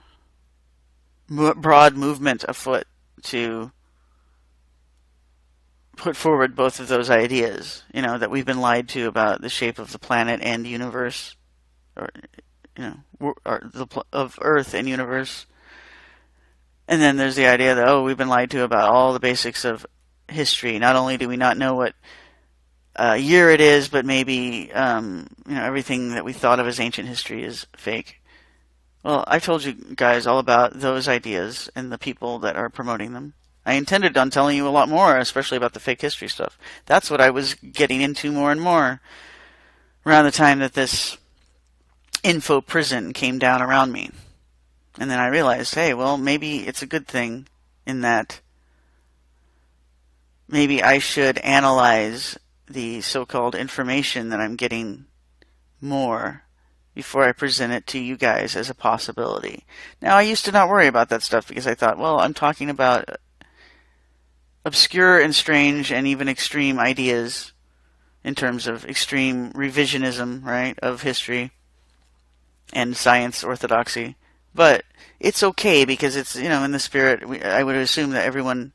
broad movement afoot to put forward both of those ideas, that we've been lied to about the shape of the planet and universe, or of Earth and universe. And then there's the idea that, we've been lied to about all the basics of history. Not only do we not know what year it is, but maybe everything that we thought of as ancient history is fake. Well, I've told you guys all about those ideas and the people that are promoting them. I intended on telling you a lot more, especially about the fake history stuff. That's what I was getting into more and more around the time that this info prison came down around me. And then I realized, hey, well, maybe it's a good thing in that maybe I should analyze the so-called information that I'm getting more before I present it to you guys as a possibility. Now, I used to not worry about that stuff because I thought, well, I'm talking about obscure and strange and even extreme ideas in terms of extreme revisionism, right, of history and science orthodoxy. But it's okay because it's, in the spirit, I would assume that everyone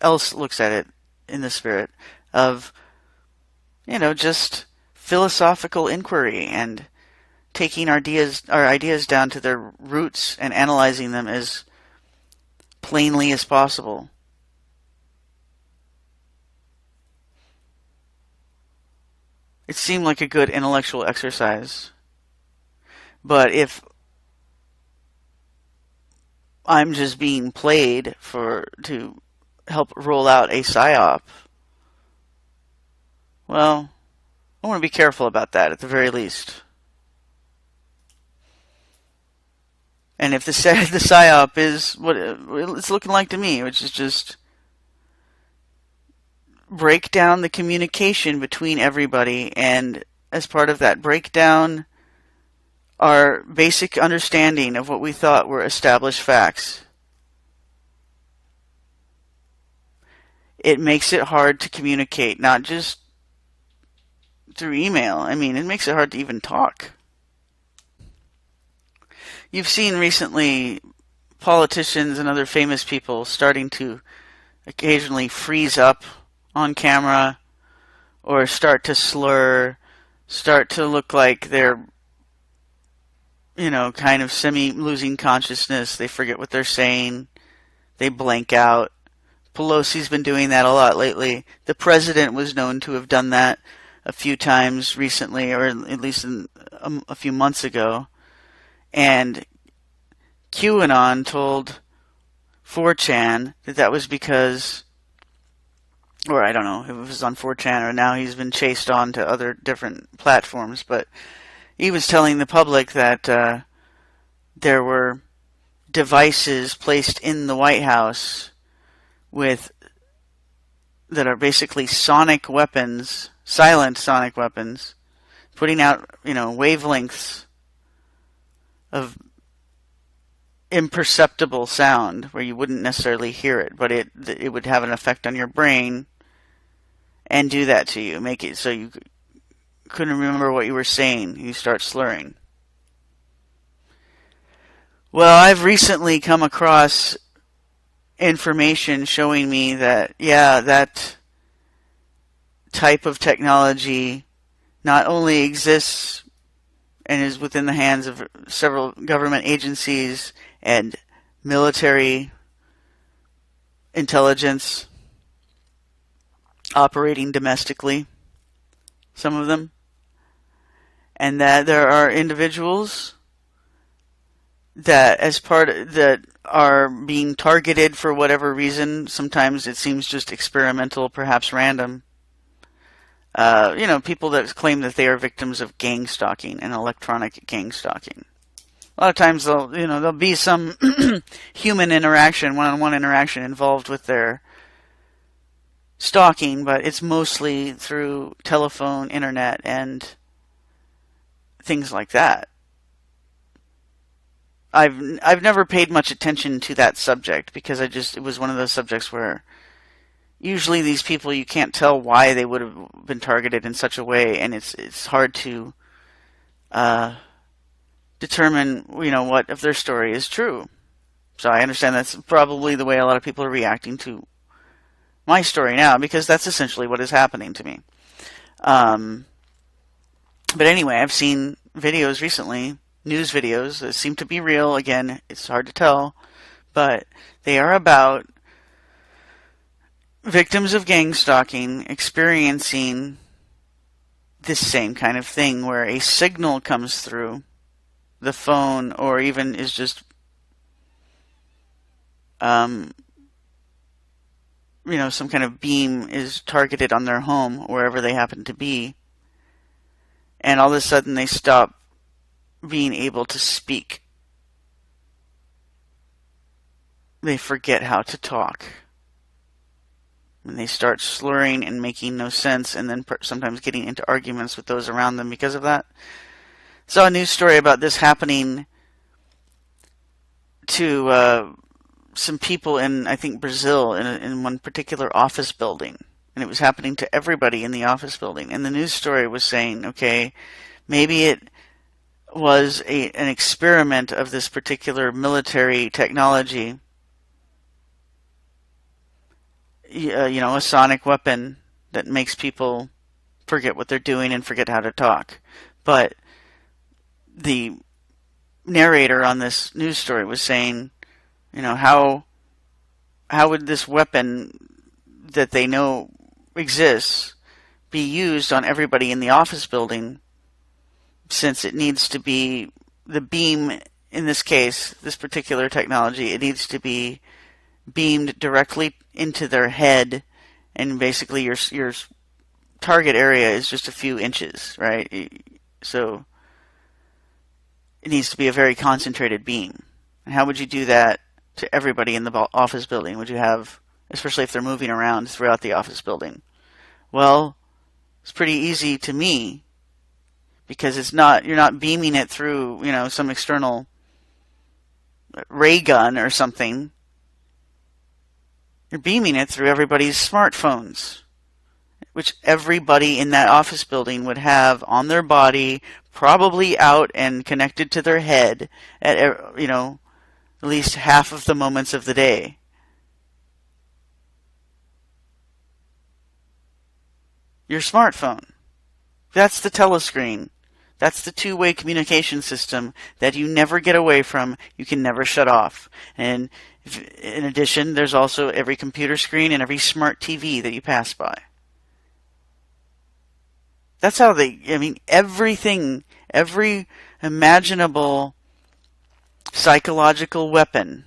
else looks at it in the spirit of, just philosophical inquiry and taking our ideas down to their roots and analyzing them as plainly as possible. It seemed like a good intellectual exercise. But if I'm just being played to help roll out a psyop, well, I want to be careful about that at the very least. And if the psyop is what it's looking like to me, which is just break down the communication between everybody, and as part of that breakdown, our basic understanding of what we thought were established facts. It makes it hard to communicate, not just through email. It makes it hard to even talk. You've seen recently politicians and other famous people starting to occasionally freeze up on camera or start to slur, start to look like they're kind of semi-losing consciousness. They forget what they're saying. They blank out. Pelosi's been doing that a lot lately. The president was known to have done that a few times recently, or at least a few months ago. And QAnon told 4chan that was because, or I don't know if it was on 4chan or now he's been chased on to other different platforms, but he was telling the public that there were devices placed in the White House that are basically sonic weapons, silent sonic weapons, putting out wavelengths of imperceptible sound where you wouldn't necessarily hear it, but it would have an effect on your brain and do that to you, make it so you couldn't remember what you were saying. You start slurring. Well, I've recently come across information showing me that, that type of technology not only exists and is within the hands of several government agencies and military intelligence operating domestically, some of them, and that there are individuals that that are being targeted for whatever reason. Sometimes it seems just experimental, perhaps random. People that claim that they are victims of gang stalking and electronic gang stalking. A lot of times there'll be some human interaction, one-on-one interaction involved with their stalking, but it's mostly through telephone, internet, and things like that. I've never paid much attention to that subject because it was one of those subjects where usually these people, you can't tell why they would have been targeted in such a way, and it's hard to determine what if their story is true. So I understand that's probably the way a lot of people are reacting to my story now, because that's essentially what is happening to me. But anyway, I've seen videos recently, news videos that seem to be real. Again, it's hard to tell, but they are about victims of gang stalking experiencing this same kind of thing where a signal comes through the phone, or even is just some kind of beam is targeted on their home, wherever they happen to be, and all of a sudden they stop being able to speak. They forget how to talk. And they start slurring and making no sense, and then sometimes getting into arguments with those around them because of that. Saw a news story about this happening to some people in, I think, Brazil, in one particular office building. And it was happening to everybody in the office building. And the news story was saying, okay, maybe it was an experiment of this particular military technology, a sonic weapon that makes people forget what they're doing and forget how to talk. But the narrator on this news story was saying, how would this weapon that they know exists be used on everybody in the office building, since it needs to be the beam, in this case, this particular technology, it needs to be beamed directly into their head, and basically your target area is just a few inches, right? So it needs to be a very concentrated beam. And how would you do that to everybody in the office building? Would you have, especially if they're moving around throughout the office building? Well, it's pretty easy to me, because you're not beaming it through, some external ray gun or something. You're beaming it through everybody's smartphones, which everybody in that office building would have on their body, probably out and connected to their head at at least half of the moments of the day. Your smartphone. That's the telescreen. That's the two-way communication system that you never get away from. You can never shut off. And in addition, there's also every computer screen and every smart TV that you pass by. That's how everything, every imaginable psychological weapon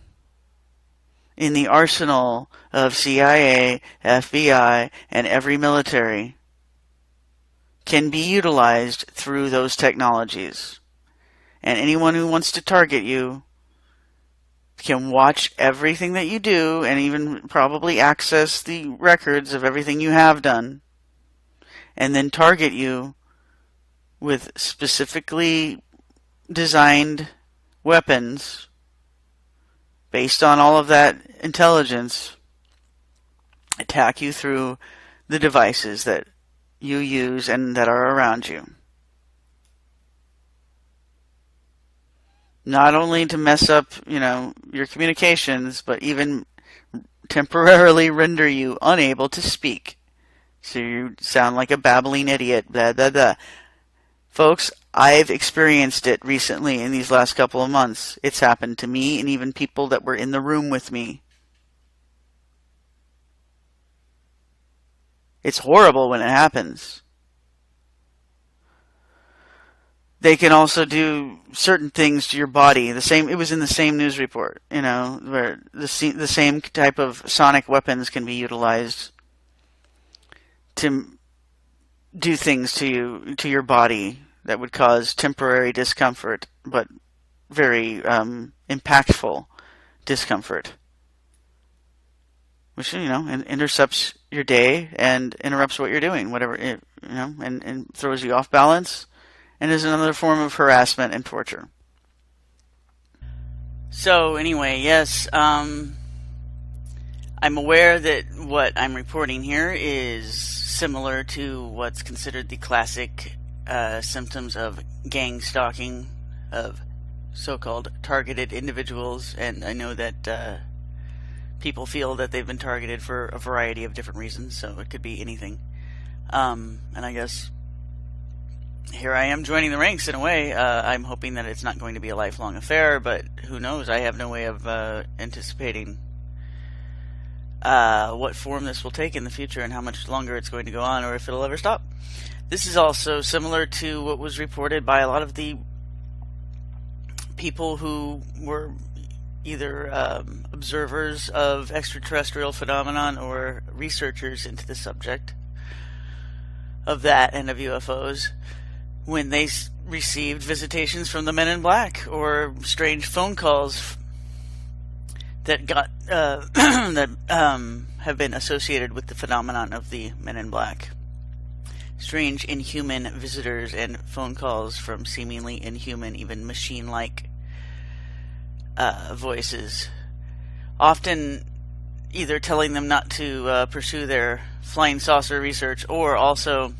in the arsenal of CIA, FBI, and every military can be utilized through those technologies. And anyone who wants to target you can watch everything that you do, and even probably access the records of everything you have done, and then target you with specifically designed weapons based on all of that intelligence, attack you through the devices that you use and that are around you. Not only to mess up, your communications, but even temporarily render you unable to speak. So you sound like a babbling idiot, blah, blah, blah. Folks, I've experienced it recently in these last couple of months. It's happened to me and even people that were in the room with me. It's horrible when it happens. They can also do certain things to your body. It was in the same news report, where the same type of sonic weapons can be utilized to do things to your body that would cause temporary discomfort, but very impactful discomfort, which intercepts your day and interrupts what you're doing, whatever and throws you off balance, and is another form of harassment and torture. So anyway, yes, I'm aware that what I'm reporting here is similar to what's considered the classic symptoms of gang stalking, of so-called targeted individuals, and I know that people feel that they've been targeted for a variety of different reasons, so it could be anything. And I guess here I am joining the ranks in a way. I'm hoping that it's not going to be a lifelong affair, but who knows? I have no way of anticipating what form this will take in the future and how much longer it's going to go on, or if it'll ever stop. This is also similar to what was reported by a lot of the people who were either observers of extraterrestrial phenomenon or researchers into the subject of that and of UFOs, when they received visitations from the Men in Black, or strange phone calls that got that have been associated with the phenomenon of the Men in Black. Strange inhuman visitors and phone calls from seemingly inhuman, even machine-like voices, often either telling them not to pursue their flying saucer research, or also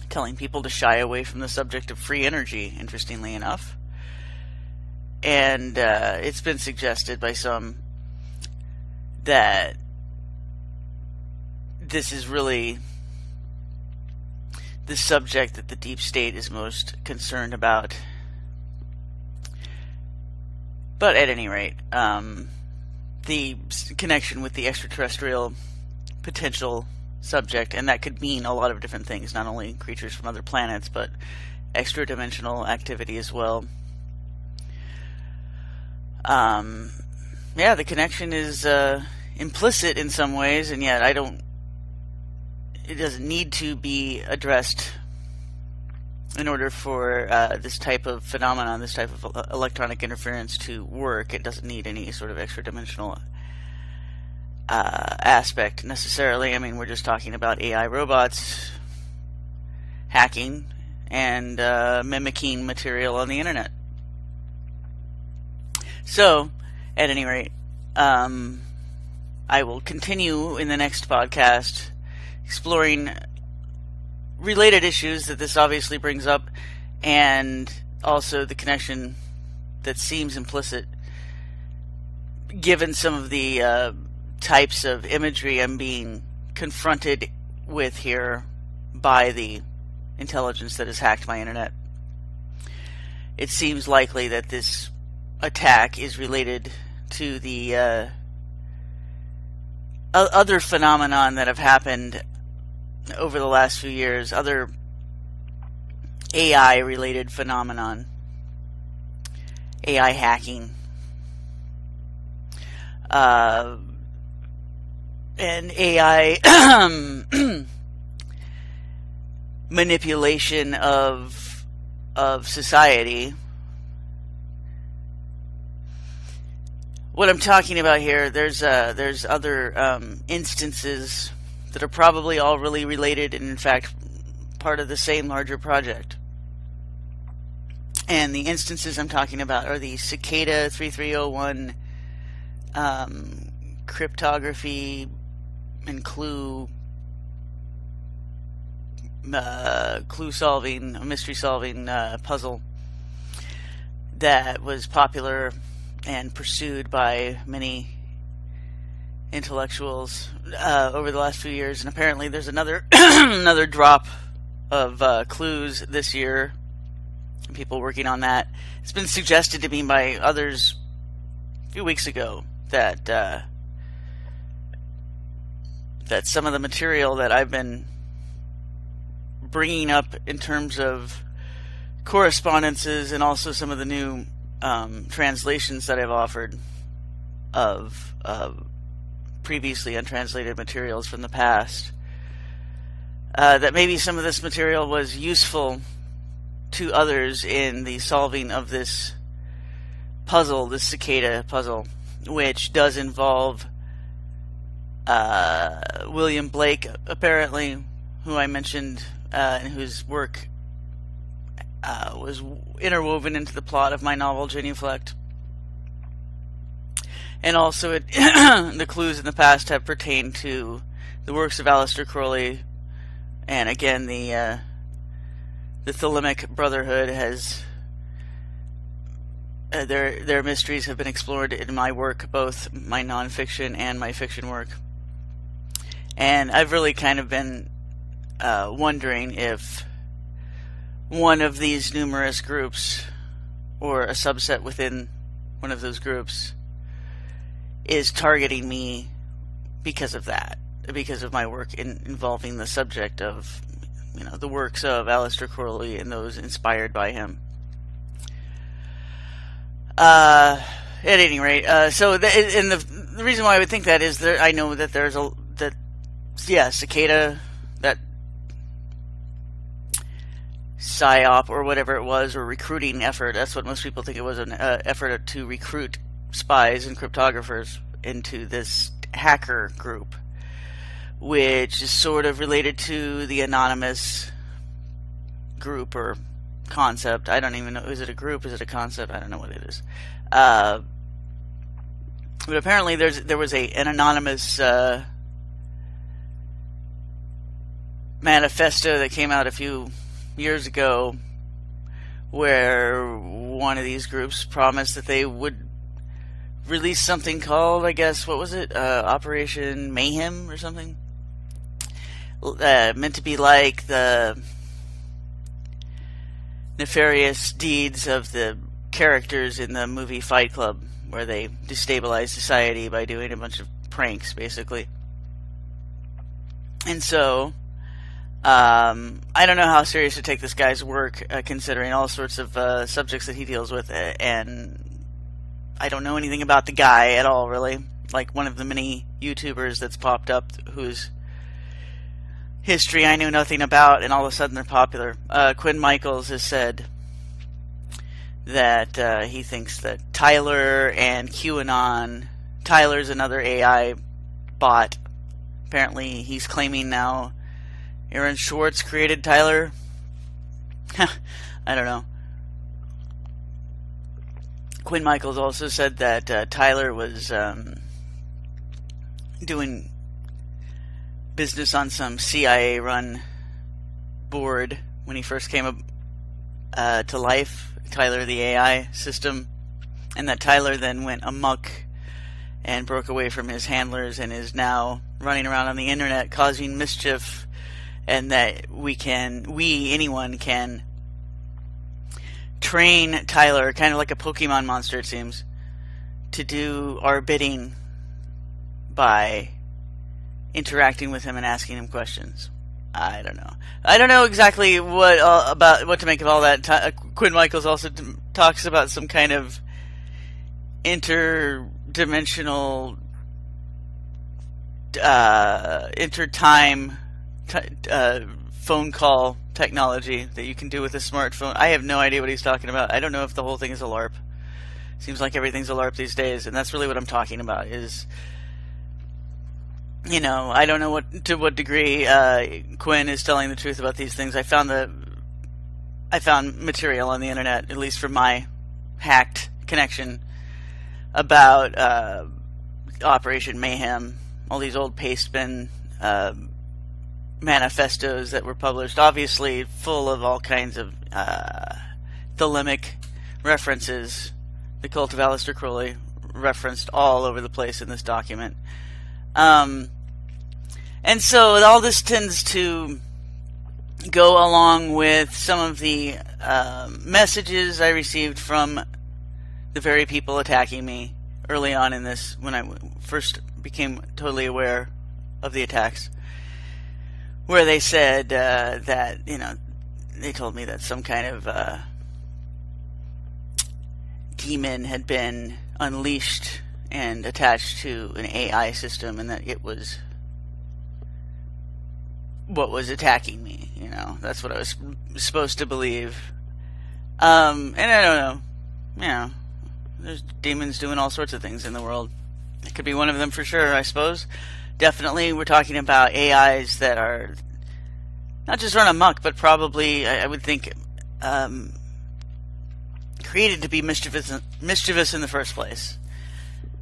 telling people to shy away from the subject of free energy, interestingly enough. And it's been suggested by some that this is really the subject that the deep state is most concerned about. But at any rate, the connection with the extraterrestrial potential subject, and that could mean a lot of different things, not only creatures from other planets, but extra-dimensional activity as well. The connection is implicit in some ways, and yet it doesn't need to be addressed in order for this type of phenomenon, this type of electronic interference to work. It doesn't need any sort of extra-dimensional aspect necessarily. I mean, we're just talking about AI robots hacking and mimicking material on the internet. So, at any rate, I will continue in the next podcast exploring related issues that this obviously brings up, and also the connection that seems implicit given some of the types of imagery I'm being confronted with here by the intelligence that has hacked my internet. It seems likely that this attack is related to the other phenomenon that have happened over the last few years, other AI-related phenomenon, AI hacking, and AI manipulation of society. What I'm talking about here, there's other instances that are probably all really related and in fact part of the same larger project. And the instances I'm talking about are the Cicada 3301 cryptography and clue solving, mystery solving puzzle that was popular and pursued by many intellectuals over the last few years, and apparently there's another another drop of clues this year. People working on that. It's been suggested to me by others a few weeks ago that that some of the material that I've been bringing up in terms of correspondences and also some of the new translations that I've offered of previously untranslated materials from the past, that maybe some of this material was useful to others in the solving of this puzzle, this cicada puzzle, which does involve William Blake, apparently, who I mentioned, and whose work was interwoven into the plot of my novel Genuflect. And also the clues in the past have pertained to the works of Aleister Crowley, and again the Thelemic Brotherhood has their mysteries have been explored in my work, both my nonfiction and my fiction work. And I've really kind of been wondering if one of these numerous groups, or a subset within one of those groups, is targeting me because of that, because of my work involving the subject of, the works of Aleister Crowley and those inspired by him. At any rate, the reason why I would think that is that I know that there's cicada, that psyop or whatever it was, or recruiting effort. That's what most people think it was, an effort to recruit spies and cryptographers into this hacker group, which is sort of related to the anonymous group or concept. I don't even know. Is it a group? Is it a concept? I don't know what it is. But apparently there was an anonymous manifesto that came out a few years ago where one of these groups promised that they would release something called, I guess, what was it? Operation Mayhem or something? Meant to be like the nefarious deeds of the characters in the movie Fight Club, where they destabilize society by doing a bunch of pranks, basically. And so, I don't know how serious to take this guy's work, considering all sorts of subjects that he deals with, and I don't know anything about the guy at all, really. Like one of the many YouTubers that's popped up whose history I knew nothing about, and all of a sudden they're popular. Quinn Michaels has said that he thinks that Tyler and QAnon, Tyler's another AI bot. Apparently he's claiming now Aaron Schwartz created Tyler. I don't know. Quinn Michaels also said that Tyler was doing business on some CIA-run board when he first came to life, Tyler the AI system, and that Tyler then went amok and broke away from his handlers and is now running around on the internet causing mischief, and that anyone can train Tyler, kind of like a Pokemon monster, it seems, to do our bidding by interacting with him and asking him questions. I don't know. I don't know exactly what to make of all that. Quinn Michaels also talks about some kind of interdimensional, intertime phone call technology that you can do with a smartphone. I have no idea what he's talking about. I don't know if the whole thing is a LARP. Seems like everything's a LARP these days, and that's really what I'm talking about. Is, I don't know to what degree Quinn is telling the truth about these things. I found material on the internet, at least from my hacked connection, about Operation Mayhem, all these old paste bin manifestos that were published, obviously full of all kinds of Thelemic references. The cult of Aleister Crowley referenced all over the place in this document. And so all this tends to go along with some of the messages I received from the very people attacking me early on in this, when I first became totally aware of the attacks, where they said that, they told me that some kind of demon had been unleashed and attached to an AI system, and that it was what was attacking me. That's what I was supposed to believe. And I don't know. There's demons doing all sorts of things in the world. It could be one of them for sure, I suppose. Definitely, we're talking about AIs that are not just run amok, but probably, I would think, created to be mischievous in the first place.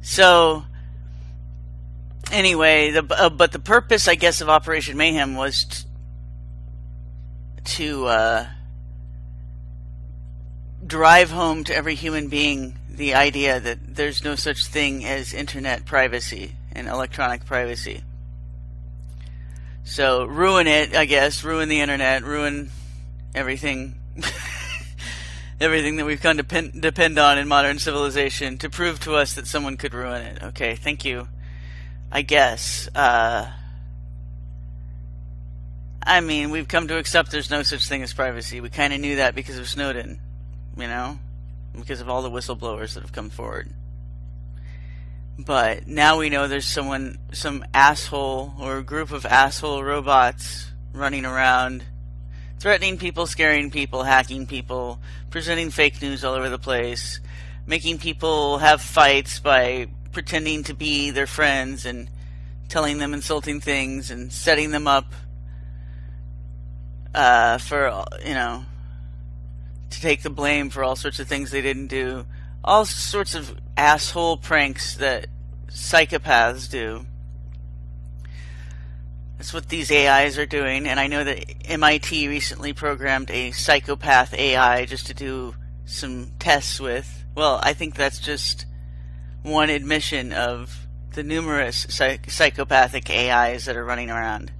So, anyway, but the purpose, I guess, of Operation Mayhem was to drive home to every human being the idea that there's no such thing as internet privacy and electronic privacy. So ruin it, I guess, ruin the internet, ruin everything, everything that we've come to depend on in modern civilization to prove to us that someone could ruin it. Okay, thank you. I guess. We've come to accept there's no such thing as privacy. We kind of knew that because of Snowden, because of all the whistleblowers that have come forward. But now we know there's some asshole or a group of asshole robots running around, threatening people, scaring people, hacking people, presenting fake news all over the place, making people have fights by pretending to be their friends and telling them insulting things and setting them up for, to take the blame for all sorts of things they didn't do. All sorts of asshole pranks that psychopaths do. That's what these AIs are doing, and I know that MIT recently programmed a psychopath AI just to do some tests with. Well, I think that's just one admission of the numerous psychopathic AIs that are running around.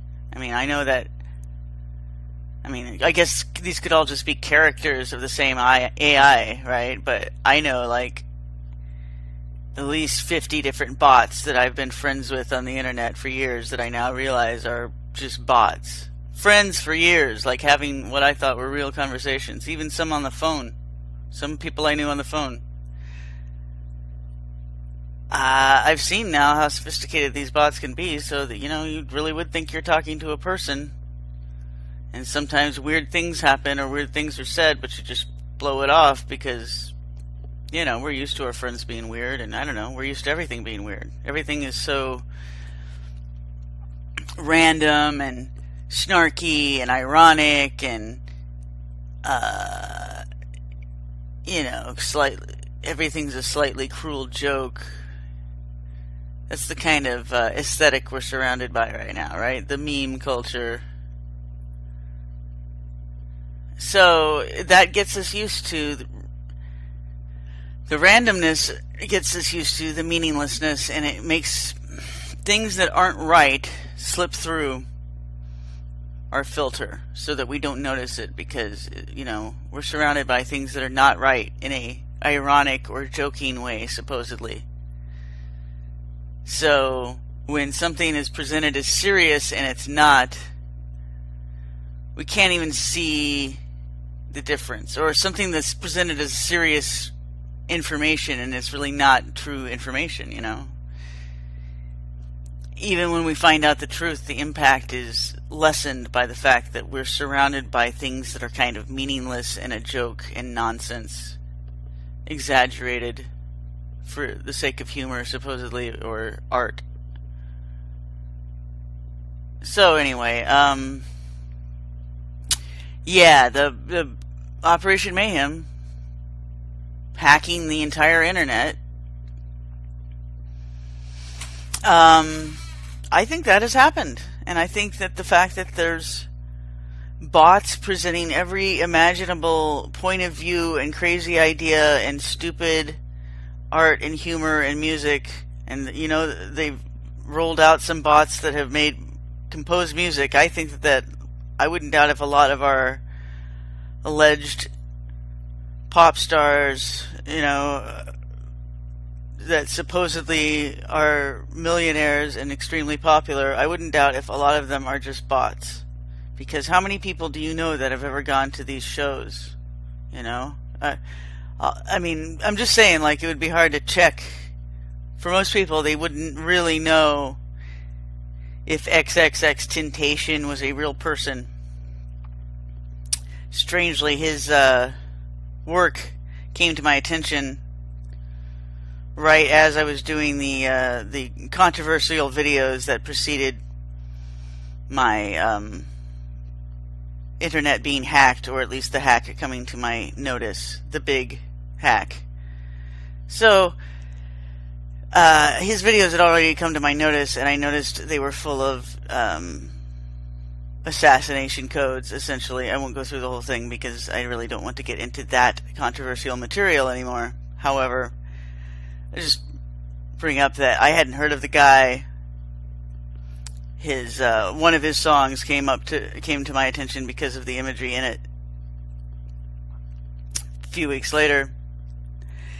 I guess these could all just be characters of the same AI, right? But I know, at least 50 different bots that I've been friends with on the internet for years that I now realize are just bots. Friends for years, having what I thought were real conversations. Even some on the phone. Some people I knew on the phone. I've seen now how sophisticated these bots can be, so that, you really would think you're talking to a person. And sometimes weird things happen or weird things are said, but you just blow it off because, we're used to our friends being weird, and I don't know, we're used to everything being weird. Everything is so random and snarky and ironic and, everything's a slightly cruel joke. That's the kind of aesthetic we're surrounded by right now, right? The meme culture. So that gets us used to the randomness, gets us used to the meaninglessness, and it makes things that aren't right slip through our filter so that we don't notice it because, we're surrounded by things that are not right in a ironic or joking way, supposedly. So when something is presented as serious and it's not, we can't even see the difference. Or something that's presented as serious information and it's really not true information, Even when we find out the truth, the impact is lessened by the fact that we're surrounded by things that are kind of meaningless and a joke and nonsense, exaggerated for the sake of humor, supposedly, or art. So anyway, the Operation Mayhem, hacking the entire internet, I think that has happened. And I think that the fact that there's bots presenting every imaginable point of view and crazy idea and stupid art and humor and music, and they've rolled out some bots that have composed music. I think that I wouldn't doubt if a lot of our alleged pop stars, that supposedly are millionaires and extremely popular, I wouldn't doubt if a lot of them are just bots. Because how many people do you know that have ever gone to these shows? You know? I mean, I'm just saying, like, it would be hard to check. For most people, they wouldn't really know if XXX Temptation was a real person. Strangely, his work came to my attention right as I was doing the controversial videos that preceded my internet being hacked, or at least the hack coming to my notice, the big hack. So his videos had already come to my notice, and I noticed they were full of assassination codes, essentially. I won't go through the whole thing because I really don't want to get into that controversial material anymore. However, I just bring up that I hadn't heard of the guy. His one of his songs came to my attention because of the imagery in it. A few weeks later,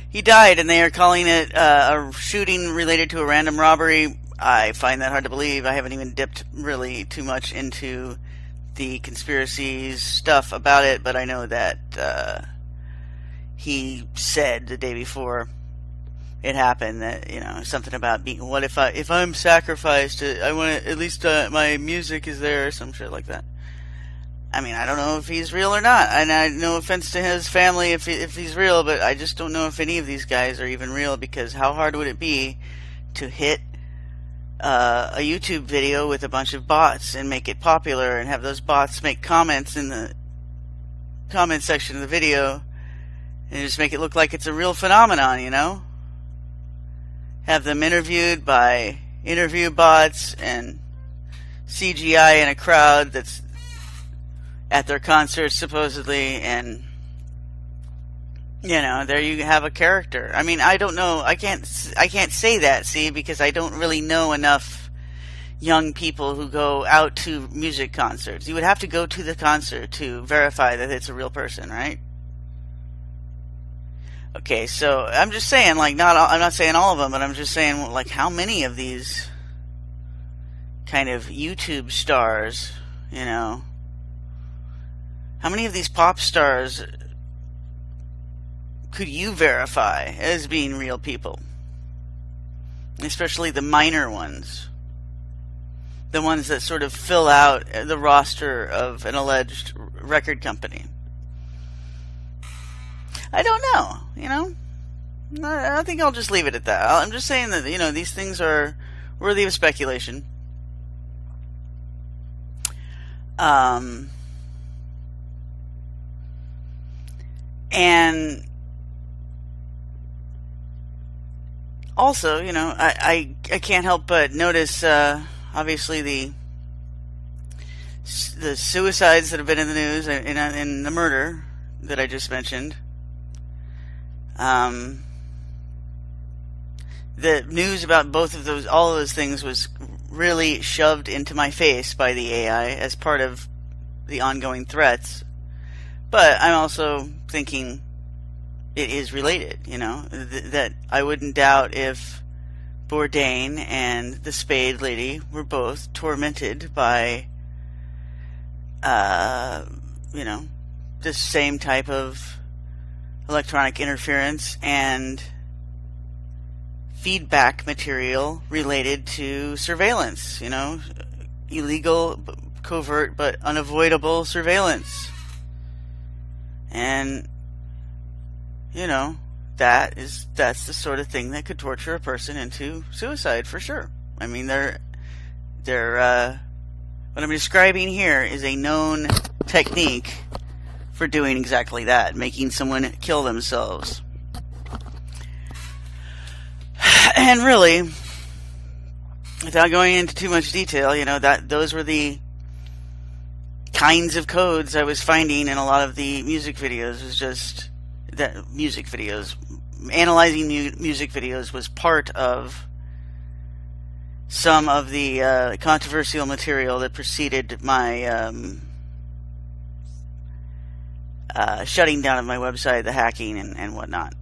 he died, and they are calling it a shooting related to a random robbery. I find that hard to believe. I haven't even dipped really too much into the conspiracies stuff about it, but I know that he said the day before it happened that, you know, something about being, what if I'm sacrificed, I want to, at least my music is there, or some shit like that. I mean, I don't know if he's real or not, and no offense to his family if he's real, but I just don't know if any of these guys are even real, because how hard would it be to hit a YouTube video with a bunch of bots and make it popular, and have those bots make comments in the comment section of the video, and just make it look like it's a real phenomenon, you know? Have them interviewed by interview bots and CGI in a crowd that's at their concerts supposedly, and you know, there you have a character. I mean, I don't know. I can't say that, see, because I don't really know enough young people who go out to music concerts. You would have to go to the concert to verify that it's a real person, right? Okay, so I'm just saying, like, I'm not saying all of them, but I'm just saying, like, how many of these kind of YouTube stars, you know, how many of these pop stars could you verify as being real people? Especially the minor ones. The ones that sort of fill out the roster of an alleged record company. I don't know, you know? I think I'll just leave it at that. I'm just saying that, you know, these things are worthy of speculation. And also, you know, I can't help but notice, obviously, the suicides that have been in the news and the murder that I just mentioned. The news about both of those, all of those things, was really shoved into my face by the AI as part of the ongoing threats. But I'm also thinking it is related, you know, that I wouldn't doubt if Bourdain and the Spade lady were both tormented by, you know, the same type of electronic interference and feedback material related to surveillance, you know, illegal, covert, but unavoidable surveillance. And, you know, that's the sort of thing that could torture a person into suicide for sure. I mean, what I'm describing here is a known technique for doing exactly that, making someone kill themselves. And really, without going into too much detail, you know, those were the kinds of codes I was finding in a lot of the music videos. Was just that analyzing music videos was part of some of the controversial material that preceded my shutting down of my website, the hacking and whatnot.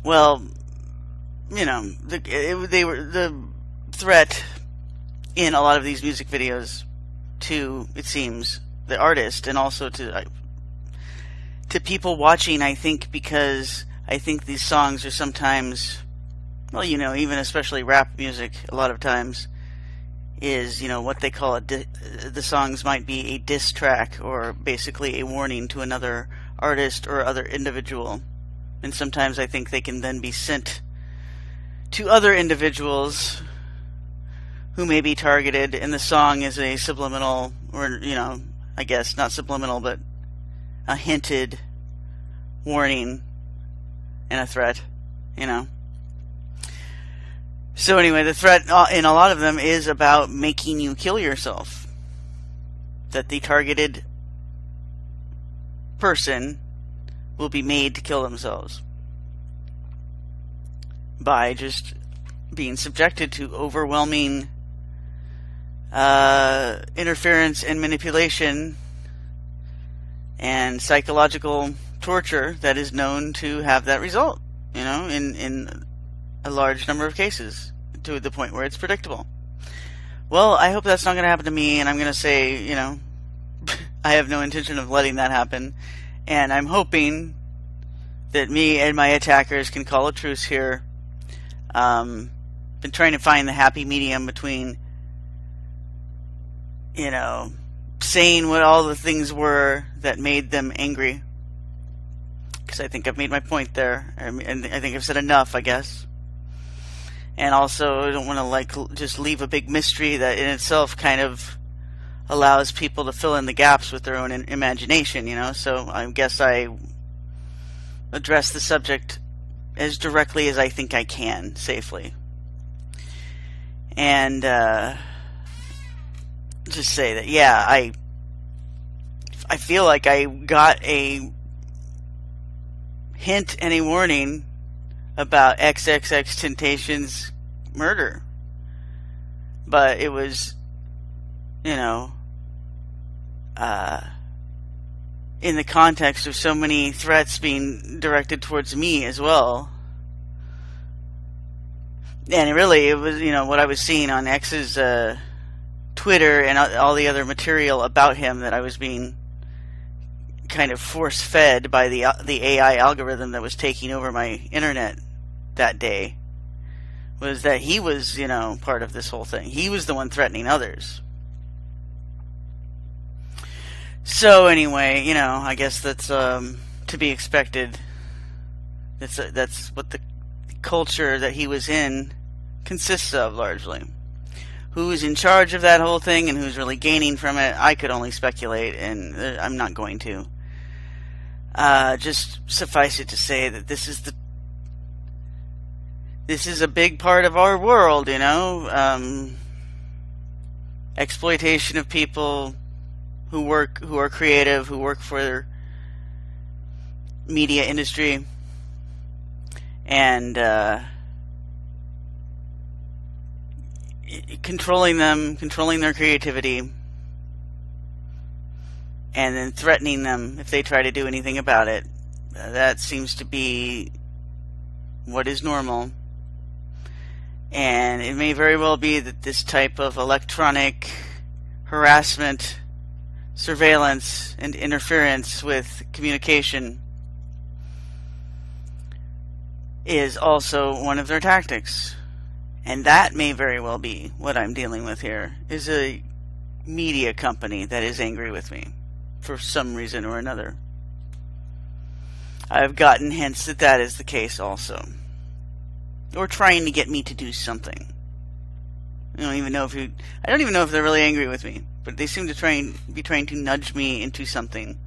Well, you know, they were the threat in a lot of these music videos to, it seems, the artist, and also to people watching, I think, because I think these songs are sometimes, well, you know, even especially rap music, a lot of times is, you know, what they call the songs might be a diss track, or basically a warning to another artist or other individual. And sometimes I think they can then be sent to other individuals who may be targeted, and the song is a subliminal, or, you know, I guess not subliminal, but a hinted warning and a threat, you know. So anyway, the threat in a lot of them is about making you kill yourself. That the targeted person will be made to kill themselves by just being subjected to overwhelming interference and manipulation and psychological torture that is known to have that result, you know, in a large number of cases, to the point where it's predictable. Well, I hope that's not going to happen to me, and I'm going to say, you know, I have no intention of letting that happen, and I'm hoping that me and my attackers can call a truce here. Been trying to find the happy medium between, you know, saying what all the things were that made them angry, because I think I've made my point there, and I think I've said enough, I guess. And also, I don't want to, like, just leave a big mystery that in itself kind of allows people to fill in the gaps with their own imagination, you know. So I guess I address the subject as directly as I think I can, safely. And just say that, yeah, I feel like I got a hint and a warning about XXXTentacion's murder, but it was, you know, in the context of so many threats being directed towards me as well. And really, it was, you know, what I was seeing on X's Twitter and all the other material about him that I was being kind of force-fed by the AI algorithm that was taking over my internet that day, was that he was, you know, part of this whole thing. He was the one threatening others. So anyway, you know, I guess that's to be expected. That's what the culture that he was in consists of, largely. Who's in charge of that whole thing and who's really gaining from it, I could only speculate, and I'm not going to. Just suffice it to say that this is a big part of our world, you know. Exploitation of people who are creative, who work for their media industry, and controlling them, controlling their creativity, and then threatening them if they try to do anything about it. That seems to be what is normal. And it may very well be that this type of electronic harassment, surveillance, and interference with communication is also one of their tactics. And that may very well be what I'm dealing with here, is a media company that is angry with me for some reason or another. I've gotten hints that that is the case also. Or trying to get me to do something. I don't even know if they're really angry with me, but they seem to be trying to nudge me into something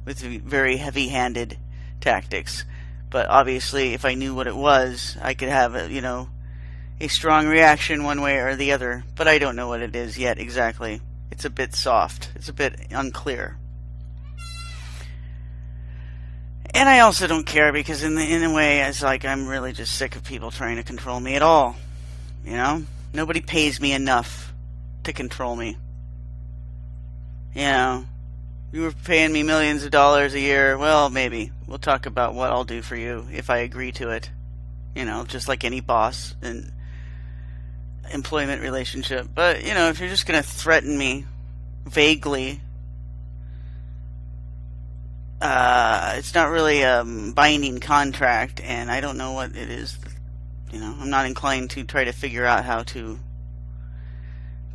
with very heavy-handed tactics. But obviously, if I knew what it was, I could have a strong reaction one way or the other. But I don't know what it is yet exactly. It's a bit soft. It's a bit unclear. And I also don't care, because in a way, it's like I'm really just sick of people trying to control me at all. You know? Nobody pays me enough to control me. You know? You were paying me millions of dollars a year. Well, maybe. We'll talk about what I'll do for you if I agree to it. just like any boss and employment relationship. But, if you're just going to threaten me vaguely, it's not really a binding contract, and I don't know what it is. I'm not inclined to try to figure out how to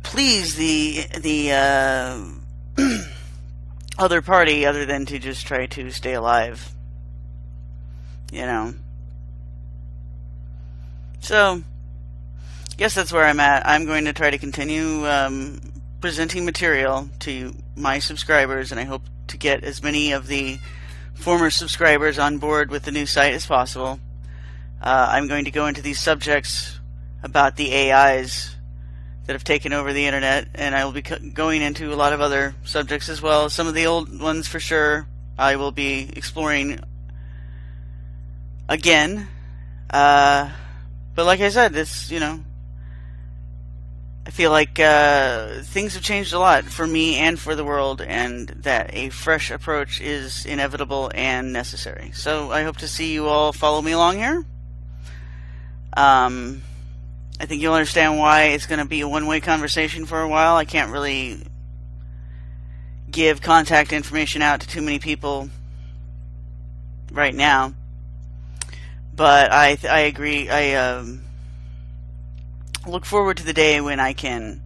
please the other party other than to just try to stay alive. So, guess that's where I'm at. I'm going to try to continue presenting material to my subscribers, and I hope to get as many of the former subscribers on board with the new site as possible. I'm going to go into these subjects about the AIs that have taken over the internet, and I will be going into a lot of other subjects as well. Some of the old ones for sure I will be exploring again. But like I said, it's, I feel like things have changed a lot for me and for the world, and that a fresh approach is inevitable and necessary. So I hope to see you all follow me along here. I think you'll understand why it's going to be a one-way conversation for a while. I can't really give contact information out to too many people right now. But I agree. I look forward to the day when I can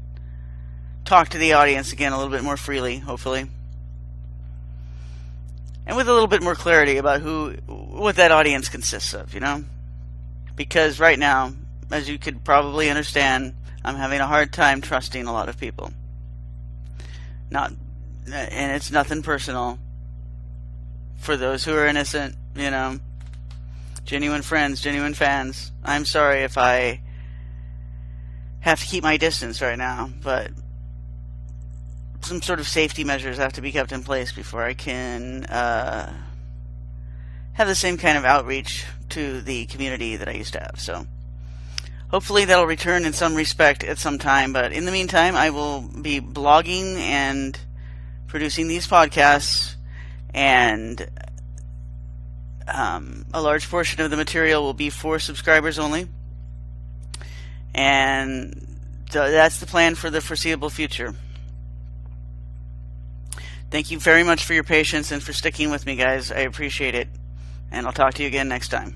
talk to the audience again a little bit more freely, hopefully. And with a little bit more clarity about what that audience consists of, Because right now, as you could probably understand, I'm having a hard time trusting a lot of people. And it's nothing personal. For those who are innocent, genuine friends, genuine fans. I'm sorry if I have to keep my distance right now, but some sort of safety measures have to be kept in place before I can have the same kind of outreach to the community that I used to have. So hopefully that'll return in some respect at some time, but in the meantime, I will be blogging and producing these podcasts, and a large portion of the material will be for subscribers only, and that's the plan for the foreseeable future. Thank you very much for your patience and for sticking with me, guys. I appreciate it, and I'll talk to you again next time.